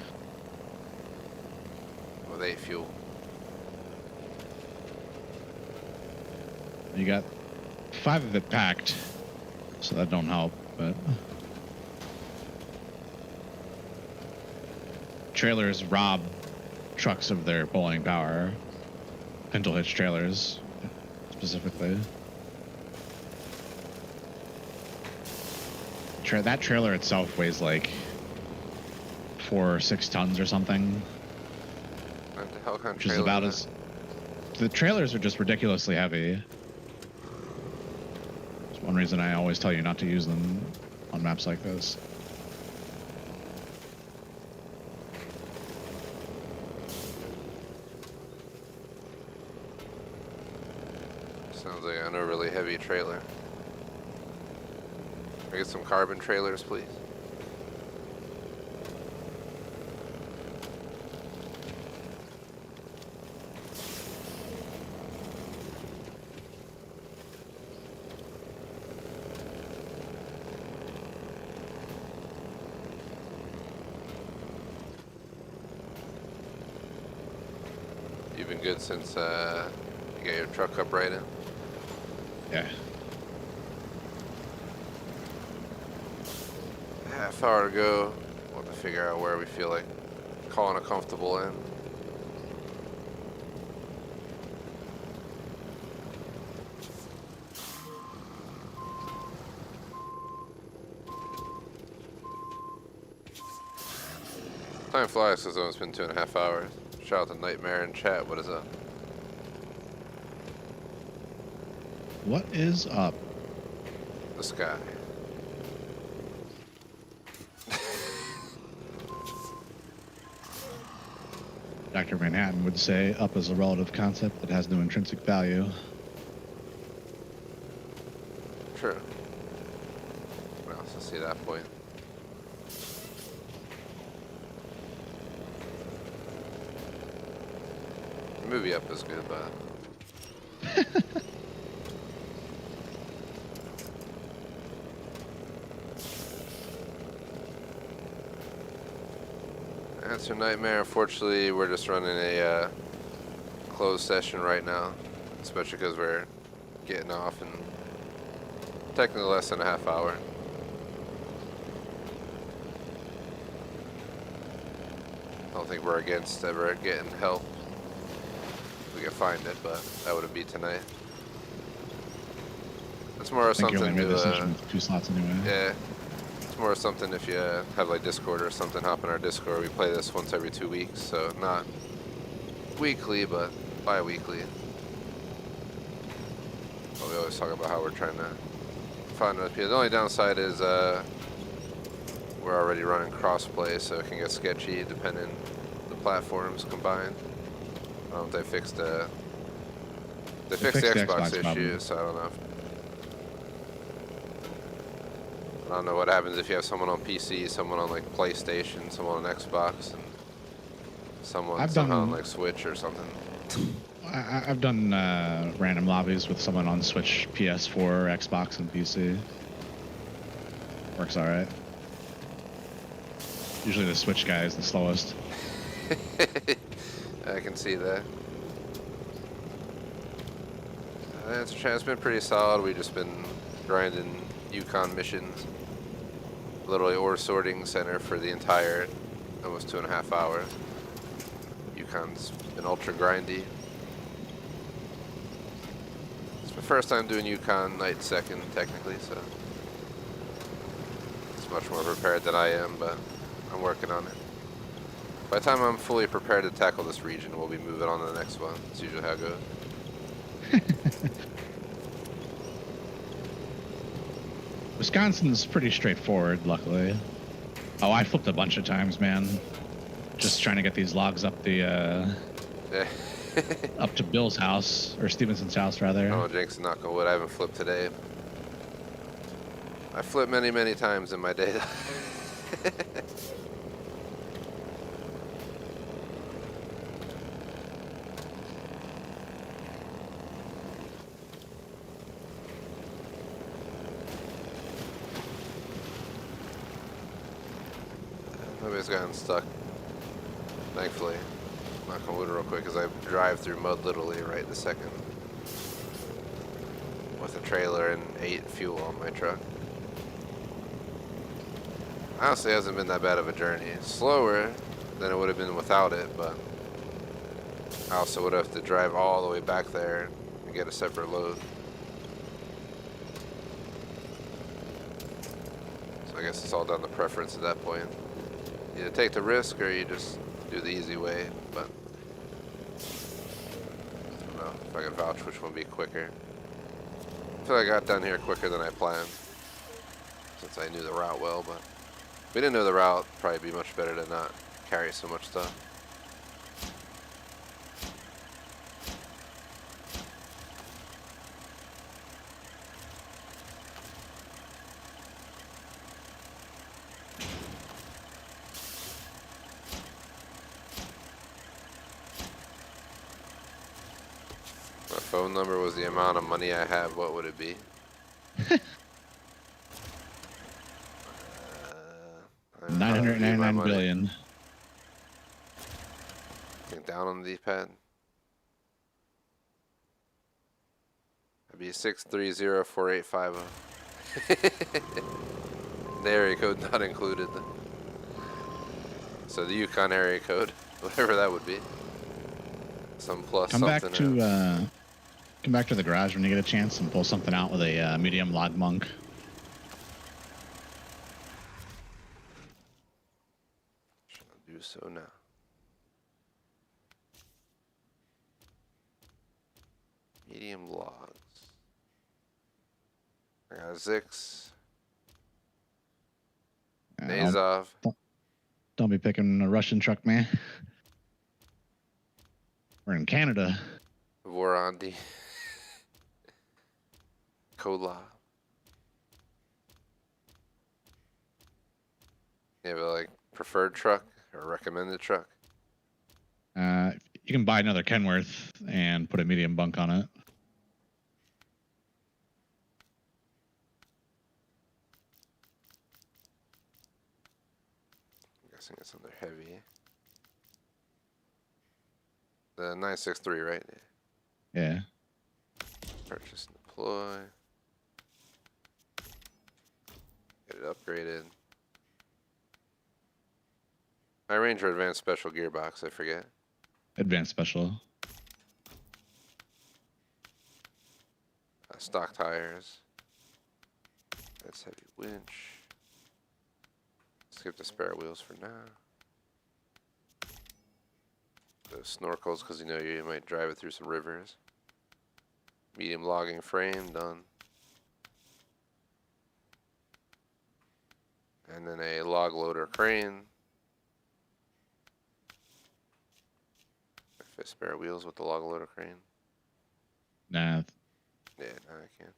S1: With 8 fuel.
S2: You got 5 of it packed, so that don't help, but... Trailers rob trucks of their pulling power. Pintle hitch trailers, specifically. That trailer itself weighs like 4 or 6 tons or something.
S1: What the hell kind of
S2: which is about as... The trailers are just ridiculously heavy. It's one reason I always tell you not to use them on maps like this.
S1: Sounds like an overly heavy trailer. Can I get some carbon trailers, please? You've been good since you got your truck up right in?
S2: Yeah.
S1: Half hour to go. We'll have to figure out where we feel like calling a comfortable end. Time flies because it's been 2.5 hours. Shout out to Nightmare in chat. What is up?
S2: What is up?
S1: The sky.
S2: Dr. Manhattan would say up is a relative concept that has no intrinsic value.
S1: True. I also see that point. The movie Up is good, but Answer Nightmare. Unfortunately, we're just running a closed session right now, especially because we're getting off in technically less than a half hour. don't think we're against ever getting help. We can find it, but that wouldn't be tonight. It's more
S2: I
S1: of
S2: think you
S1: something
S2: only made the
S1: to,
S2: decision with 2 slots anyway.
S1: yeah. It's more of something if you have like Discord or something, hop in our Discord. We play this once every 2 weeks, so not weekly, but bi-weekly. But we always talk about how we're trying to find other people. The only downside is we're already running crossplay, so it can get sketchy depending the platforms combined. I don't know if they fixed the
S2: fixed the Xbox
S1: issue,
S2: problem.
S1: so I don't know. I don't know what happens if you have someone on PC, someone on like PlayStation, someone on Xbox, and someone somehow on like Switch or something.
S2: I've done random lobbies with someone on Switch, PS4, Xbox, and PC. Works all right. Usually the Switch guy is the slowest.
S1: I can see that. It's been pretty solid. We've just been grinding Yukon missions. Literally ore sorting center for the entire almost 2.5 hours. Yukon's been ultra grindy. It's my first time doing Yukon Night second technically, so it's much more prepared than I am, but I'm working on it. By the time I'm fully prepared to tackle this region, we'll be moving on to the next one. That's usually how it goes.
S2: Wisconsin's pretty straightforward, luckily. Oh, I flipped a bunch of times, man. Just trying to get these logs up the up to Bill's house, or Stevenson's house, rather.
S1: Oh, Jinx, knock on wood. I haven't flipped today. I flipped many, many times in my day. Nobody's gotten stuck, thankfully. Knock on wood real quick, because I drive through mud literally right this second. With a trailer and 8 fuel on my truck. Honestly, it hasn't been that bad of a journey. It's slower than it would have been without it, but I also would have to drive all the way back there and get a separate load. So I guess it's all down to preference at that point. Either take the risk or you just do the easy way, but I don't know if I can vouch which one would be quicker. I feel like I got done here quicker than I planned, since I knew the route well, but if we didn't know the route, it'd probably be much better to not carry so much stuff. My phone number was the amount of money I have, what would it be?
S2: 999 billion.
S1: Think down on the D-pad. That'd be 6304850. The area code not included. So the Yukon area code, whatever that would be. Some plus
S2: Come
S1: something.
S2: come back to the garage when you get a chance and pull something out with a medium log monk.
S1: Shall do so now. Medium logs. I got a Zix. Nazov.
S2: Don't be picking a Russian truck, man. We're in Canada.
S1: Vorandi. Cola. You have a like preferred truck or recommended truck?
S2: You can buy another Kenworth and put a medium bunk on it.
S1: I'm guessing it's under heavy. The 963, right?
S2: Yeah.
S1: Purchase and deploy. Get it upgraded. I High range or advanced special gearbox, I forget.
S2: Advanced special.
S1: Stock tires. That's heavy winch. Skip the spare wheels for now. Those snorkels, because you know you might drive it through some rivers. Medium logging frame, done. And then a log loader crane. If I spare wheels with the log loader crane.
S2: Nah.
S1: Yeah, no, I can't.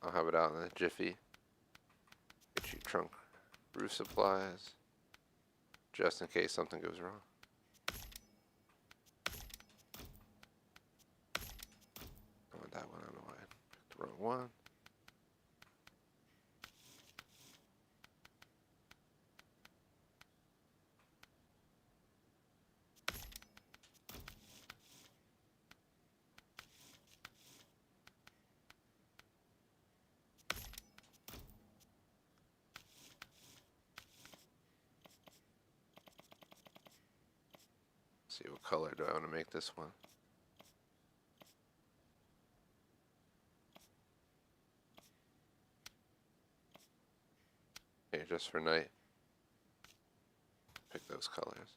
S1: I'll have it out in a jiffy. Get you trunk roof supplies. Just in case something goes wrong. I want that one, I don't know why I picked the wrong one. See what color do I want to make this one. Here, just for night. Pick those colors.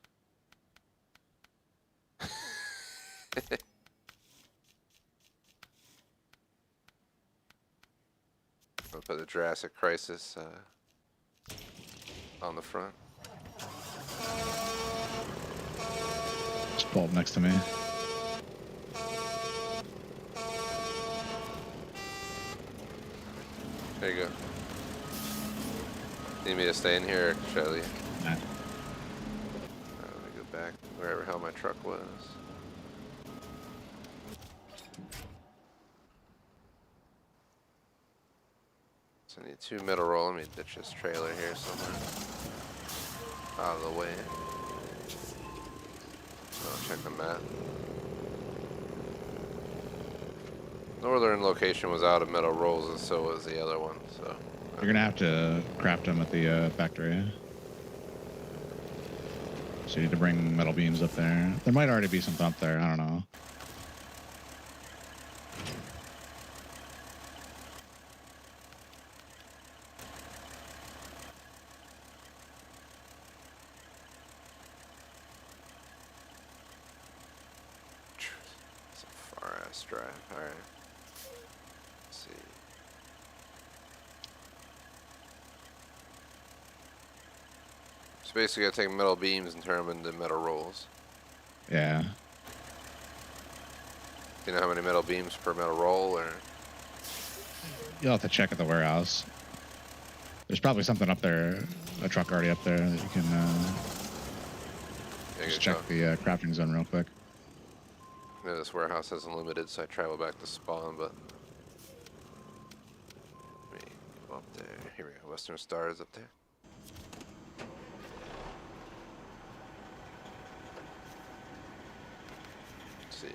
S1: I'll put the Jurassic Crisis on the front.
S2: Just pull up next to me.
S1: There you go. Need me to stay in here, or should I leave?
S2: Nah.
S1: Let me go back wherever hell my truck was. So I need 2 middle roll. Let me ditch this trailer here somewhere. Out of the way. I'll check the map. Northern location was out of metal rolls, and so was the other one. So
S2: You're gonna have to craft them at the factory. So you need to bring metal beams up there. There might already be something up there. I don't know.
S1: it's a far ass drive. All right. Let's see. So basically, I take metal beams and turn them into metal rolls.
S2: Yeah.
S1: Do you know how many metal beams per metal roll, or?
S2: You'll have to check at the warehouse. There's probably something up there, a truck already up there that you can
S1: Yeah,
S2: just
S1: good
S2: check
S1: talk.
S2: the crafting zone real quick.
S1: Yeah, this warehouse has unlimited, so I travel back to spawn, but let me go up there. Here we go. Western Star is up there. Let's see.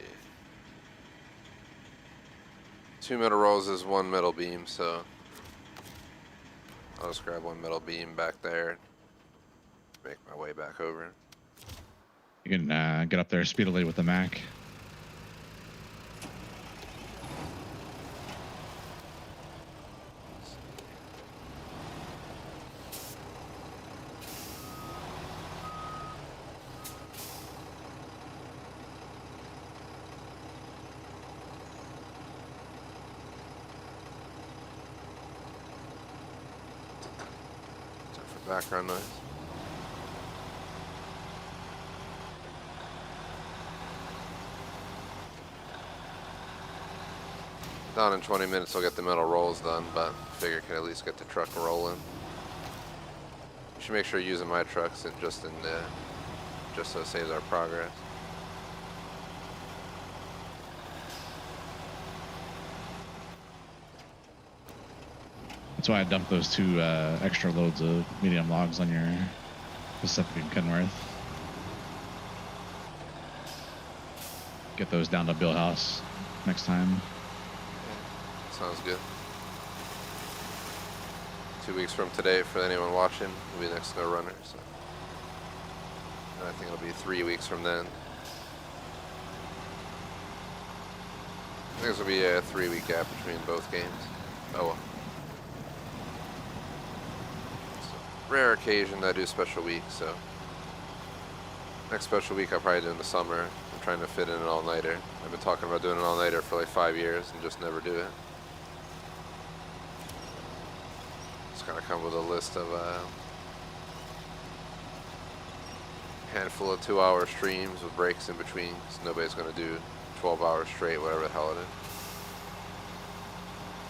S1: 2 metal rolls is 1 metal beam, so I'll just grab 1 metal beam back there. Make my way back over.
S2: You can get up there speedily with the Mac.
S1: Sorry for background noise. Down in 20 minutes I'll get the metal rolls done, but figure I can at least get the truck rolling. You should make sure you're using my trucks and just so it saves our progress.
S2: That's why I dumped those 2 extra loads of medium logs on your Pacific and Kenworth. Get those down to Bill House next time.
S1: Sounds good. 2 weeks from today for anyone watching. Will be next Snowrunner. So I think it'll be 3 weeks from then. I think this will be a 3-week gap between both games. Oh well. Rare occasion I do special weeks, so next special week I'll probably do in the summer. I'm trying to fit in an all-nighter. I've been talking about doing an all-nighter for like 5 years and just never do it. Just gotta come with a list of a handful of 2-hour streams with breaks in between, because nobody's gonna do 12 hours straight, whatever the hell it is.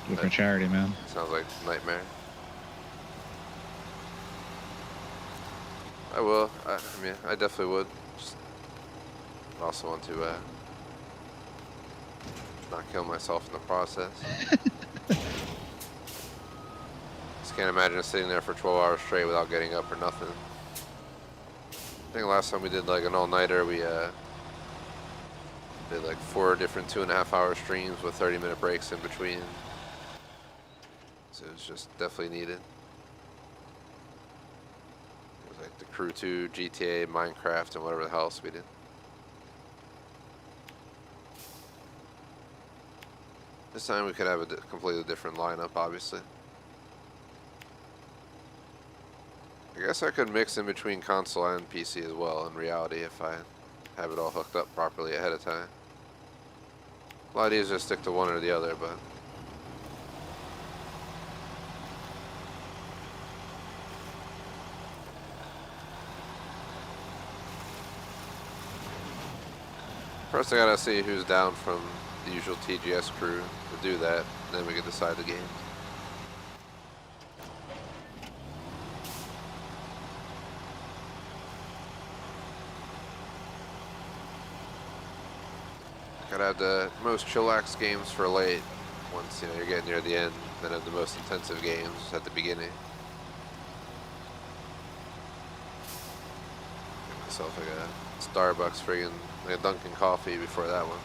S2: Do it for charity, man.
S1: Sounds like a nightmare. I will. I mean, I definitely would. Just also want to not kill myself in the process. Just can't imagine sitting there for 12 hours straight without getting up or nothing. I think last time we did like an all-nighter, we did like 4 different 2.5-hour streams with 30-minute breaks in between. So it's just definitely needed. It was like the Crew 2, GTA, Minecraft, and whatever the hell else we did. This time we could have a completely different lineup, obviously. I guess I could mix in between console and PC as well, in reality, if I have it all hooked up properly ahead of time. A lot easier to stick to one or the other, but first I gotta see who's down from the usual TGS crew to do that, and then we can decide the games. Gotta have the most chillax games for late. Once you're getting near the end, then have the most intensive games at the beginning. Get myself like a Starbucks friggin' like a Dunkin' coffee before that one.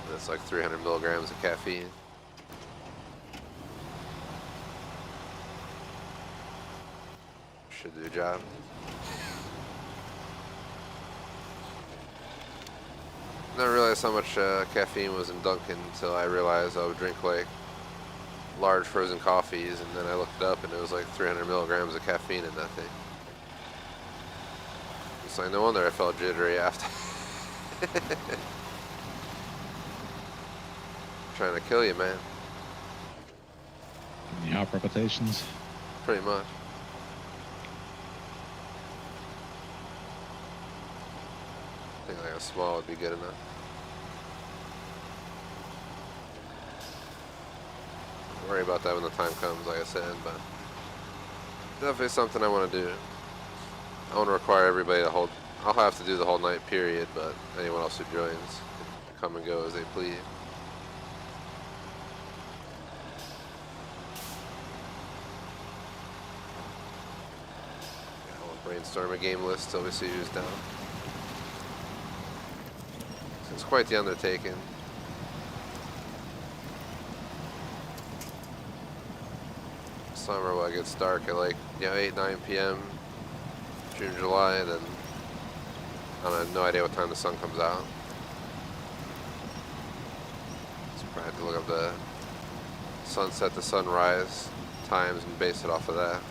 S1: That's like 300 milligrams of caffeine. Should do the job. I didn't realize how much caffeine was in Dunkin' until I realized I would drink like large frozen coffees, and then I looked it up and it was like 300 milligrams of caffeine in that thing. It's like no wonder I felt jittery after. Trying to kill you, man.
S2: Any hot palpitations?
S1: Pretty much. I think like a small would be good enough. Don't worry about that when the time comes, like I said, but definitely something I want to do. I want to require everybody to hold. I'll have to do the whole night period, but anyone else who joins can come and go as they please. Yeah, we'll brainstorm a game list till we see who's down. It's quite the undertaking. Summer, well, it gets dark at like 8, 9 p.m. June, July, then I have no idea what time the sun comes out. So probably have to look up the sunset to sunrise times and base it off of that.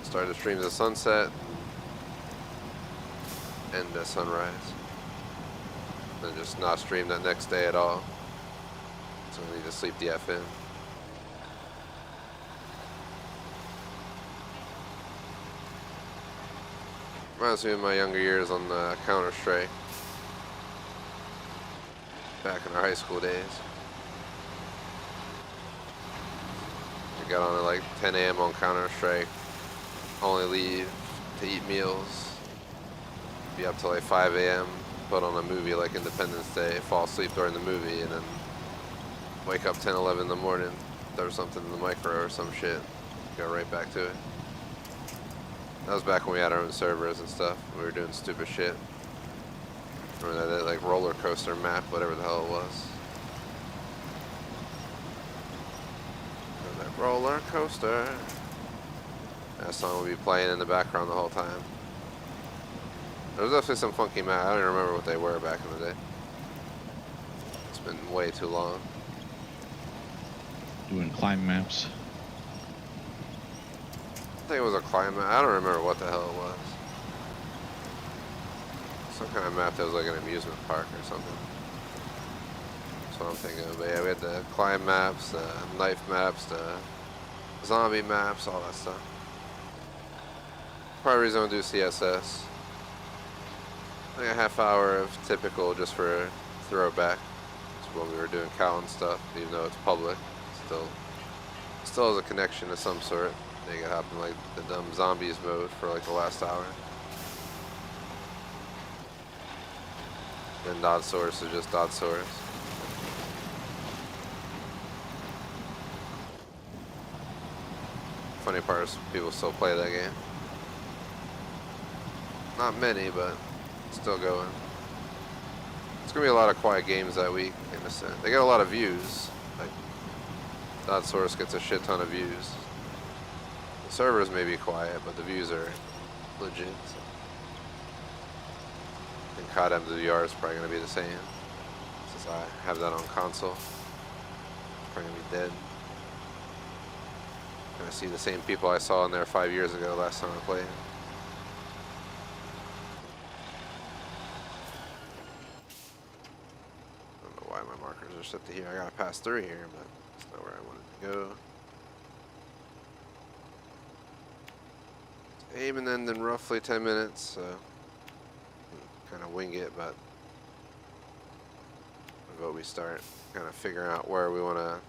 S1: Start the stream at the sunset, end at sunrise. Then just not stream that next day at all. So I need to sleep the F in. Reminds me of my younger years on Counter-Strike. Back in our high school days. I got on at like 10 a.m. on Counter-Strike. Only leave to eat meals. Be up till like 5 a.m. Put on a movie like Independence Day, fall asleep during the movie, and then wake up 10, 11 in the morning, throw something in the micro or some shit, go right back to it. That was back when we had our own servers and stuff. We were doing stupid shit. Remember that like roller coaster map, whatever the hell it was. Roller coaster. That song will be playing in the background the whole time. There was definitely some funky map. I don't even remember what they were back in the day. It's been way too long.
S2: Doing climb maps.
S1: I think it was a climb map. I don't remember what the hell it was. Some kind of map that was like an amusement park or something. That's what I'm thinking of. But yeah, we had the climb maps, the knife maps, the zombie maps, all that stuff. Probably reason I do CSS. Like a half hour of typical just for a throwback. It's when we were doing Callan stuff, even though it's public. Still has a connection of some sort. They could happen like the dumb zombies mode for like the last hour. Then dot source is just dot source. Funny part is people still play that game. Not many, but still going. It's gonna be a lot of quiet games that week in a sense. They get a lot of views. Like dot source gets a shit ton of views. The servers may be quiet, but the views are legit. So. I think COD MWR is probably gonna be the same. Since I have that on console. It's probably gonna be dead. I see the same people I saw in there 5 years ago last time I played. I don't know why my markers are set to here. I gotta pass through here, but it's not where I wanted to go. Aim and end in roughly 10 minutes, so kind of wing it, but what we start kind of figuring out where we want to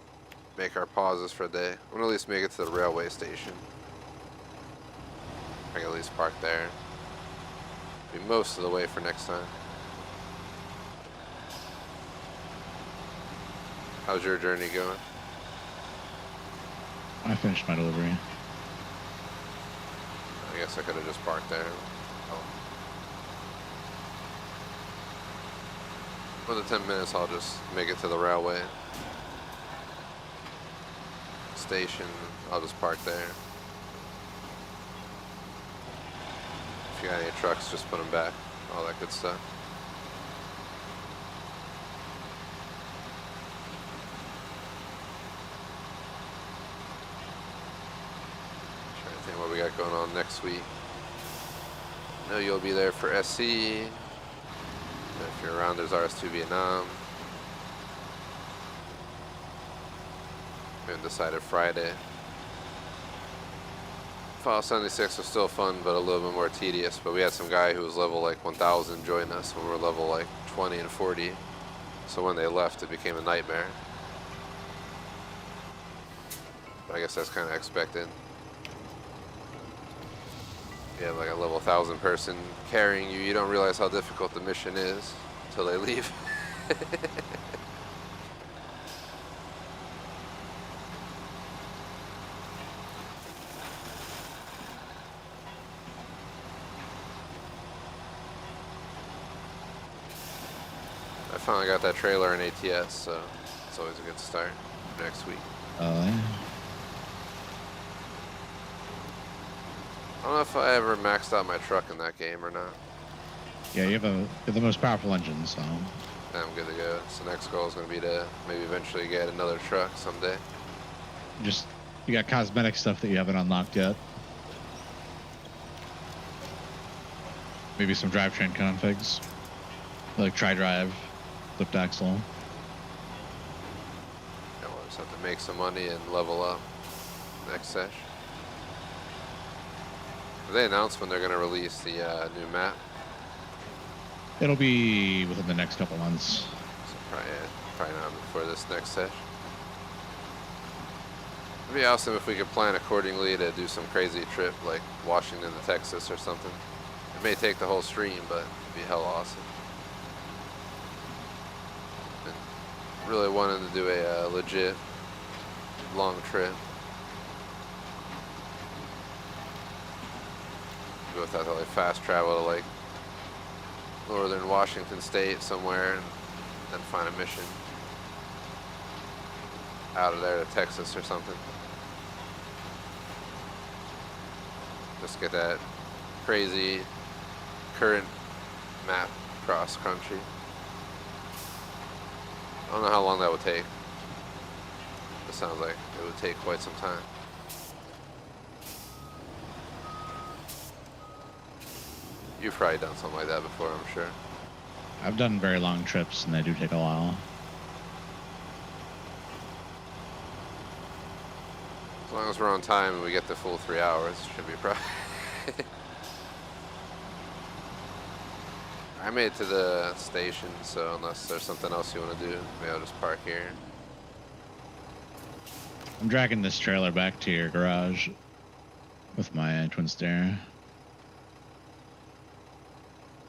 S1: make our pauses for the day. I want to at least make it to the railway station. I can at least park there. Be most of the way for next time. How's your journey going?
S2: I finished my delivery.
S1: I guess I could have just parked there. Oh. For the 10 minutes, I'll just make it to the railway station. I'll just park there. If you got any trucks, just put them back. All that good stuff. Trying to think what we got going on next week. I know you'll be there for SC. If you're around, there's RS2 Vietnam. We haven't decided Friday. File 76 was still fun, but a little bit more tedious. But we had some guy who was level like 1000 join us when we were level like 20 and 40. So when they left, it became a nightmare. But I guess that's kind of expected. You have like a level 1000 person carrying you, you don't realize how difficult the mission is until they leave. I finally got that trailer in ATS, so it's always a good start for next week.
S2: Yeah.
S1: I don't know if I ever maxed out my truck in that game or not.
S2: Yeah, you have the most powerful engine, so.
S1: I'm good to go. So next goal is going to be to maybe eventually get another truck someday.
S2: Just, you got cosmetic stuff that you haven't unlocked yet. Maybe some drivetrain configs. Like tri-drive, flipped axle.
S1: Yeah, we'll just have to make some money and level up next sesh. Have they announced when they're going to release the new map?
S2: It'll be within the next couple months.
S1: So probably not before this next sesh. It'd be awesome if we could plan accordingly to do some crazy trip like Washington to Texas or something. It may take the whole stream, but it'd be hell awesome. Been really wanting to do a legit long trip. Go without like fast travel to like northern Washington State somewhere and then find a mission out of there to Texas or something. Just get that crazy current map cross country. I don't know how long that would take. It sounds like it would take quite some time. You've probably done something like that before, I'm sure.
S2: I've done very long trips, and they do take a while.
S1: As long as we're on time and we get the full 3 hours, should be probably. I made it to the station, so unless there's something else you want to do, maybe I'll just park here.
S2: I'm dragging this trailer back to your garage with my twin stair.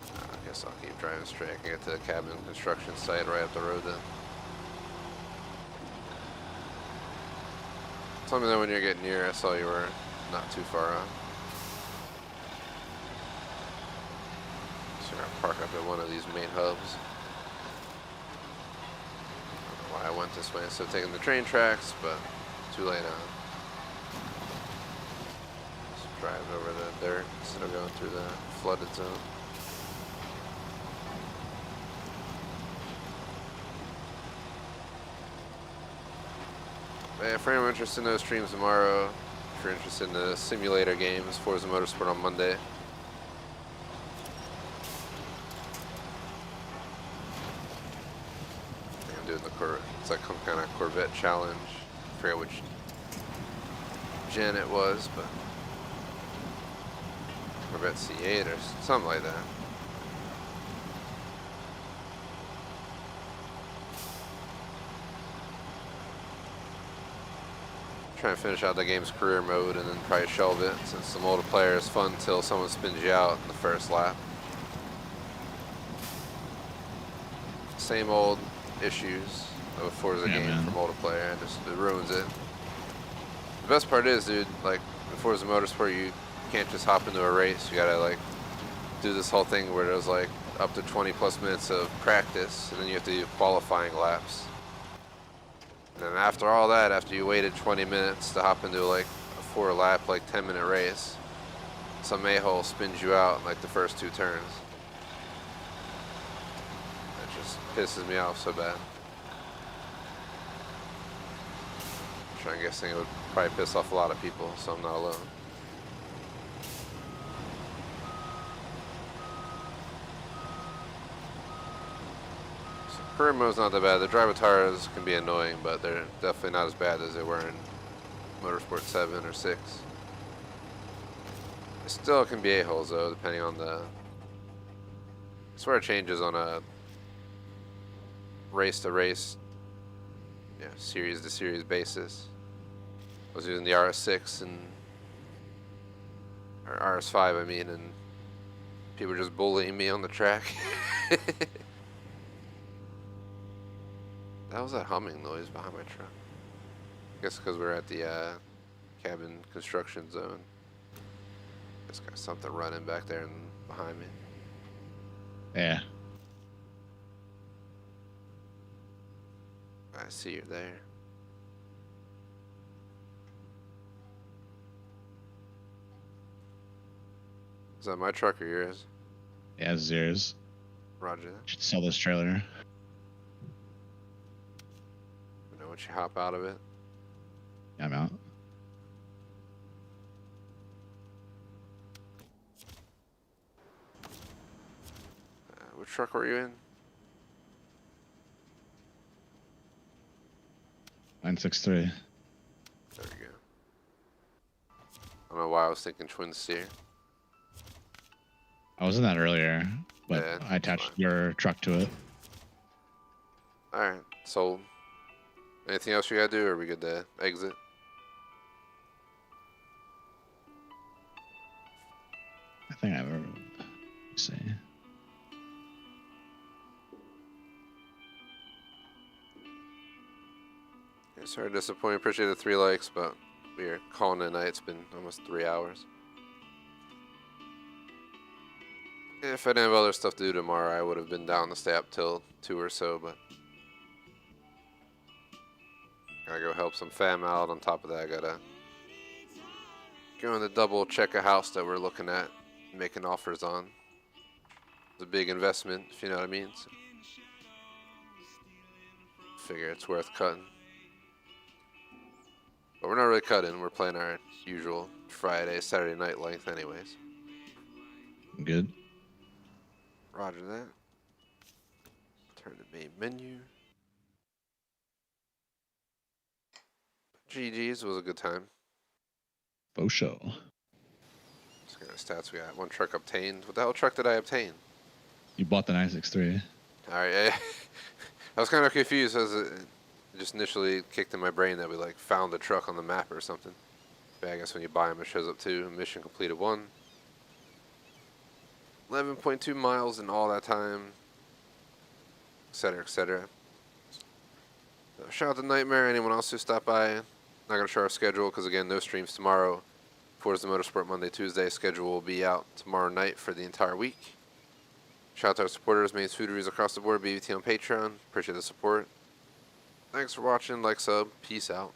S1: I guess I'll keep driving straight. I can get to the cabin construction site right up the road then. Tell me that when you're getting near. I saw you were not too far off. So I'm gonna park up at one of these main hubs. I don't know why I went this way instead of taking the train tracks, but too late on. Just drive over the dirt instead of going through the flooded zone. But yeah, for anyone interested in those streams tomorrow, if you're interested in the simulator games, Forza Motorsport on Monday. I think I'm doing the it's like some kind of Corvette challenge. I forget which gen it was, but Corvette C8 or something like that. Trying to finish out the game's career mode and then probably shelve it, since the multiplayer is fun until someone spins you out in the first lap. Same old issues of a Forza game for multiplayer, it ruins it. The best part is, dude, like in Forza Motorsport, you can't just hop into a race. You gotta like do this whole thing where there's like up to 20 plus minutes of practice, and then you have to do qualifying laps. And then after all that, after you waited 20 minutes to hop into like a 4-lap, like 10-minute race, some a-hole spins you out in like the first 2 turns. That just pisses me off so bad. I'm guessing it would probably piss off a lot of people, so I'm not alone. Career mode's not that bad. The drivatars can be annoying, but they're definitely not as bad as they were in Motorsport 7 or 6. It still can be a-holes though, depending on the... I swear it changes on a race-to-race, series-to-series basis. I was using the RS6 and... or RS5, I mean, and people were just bullying me on the track. That was that humming noise behind my truck. I guess because we're at the cabin construction zone. Just got something running back there and behind me.
S2: Yeah.
S1: I see you there. Is that my truck or yours?
S2: Yeah, it's yours.
S1: Roger that.
S2: Should sell this trailer.
S1: Once you hop out of it.
S2: Yeah, I'm out.
S1: Which truck were you in?
S2: 963.
S1: There we go. I don't know why I was thinking twin steer.
S2: I was in that earlier, but
S1: Yeah,
S2: I attached your truck to it.
S1: Alright, sold. Anything else you gotta do, or are we good to exit?
S2: I think I've ever... Let's see.
S1: Yeah, sorry to disappoint. Appreciate the 3 likes, but we're calling it a night. It's been almost 3 hours. If I didn't have other stuff to do tomorrow, I would have been down to stay up till 2 or so, but gotta go help some fam out. On top of that, I gotta going to double check a house that we're looking at, making offers on. It's a big investment, if you know what I mean. So figure it's worth cutting. But we're not really cutting. We're playing our usual Friday, Saturday night length anyways.
S2: Good.
S1: Roger that. Turn to main menu. GG's was a good time.
S2: Faux show.
S1: Let's get our stats. We got 1 truck obtained. What the hell truck did I obtain?
S2: You bought the 963.
S1: Alright, I was kind of confused as it just initially kicked in my brain that we like found the truck on the map or something. But I guess when you buy them it shows up too. Mission completed 1. 11.2 miles in all that time. Etc, etc. So shout out to Nightmare, anyone else who stopped by. Not going to show our schedule because again no streams tomorrow. Forza Motorsport Monday, Tuesday. Schedule will be out tomorrow night for the entire week. Shout out to our supporters, main fooderies across the board, BBT on Patreon. Appreciate the support. Thanks for watching, like, sub, peace out.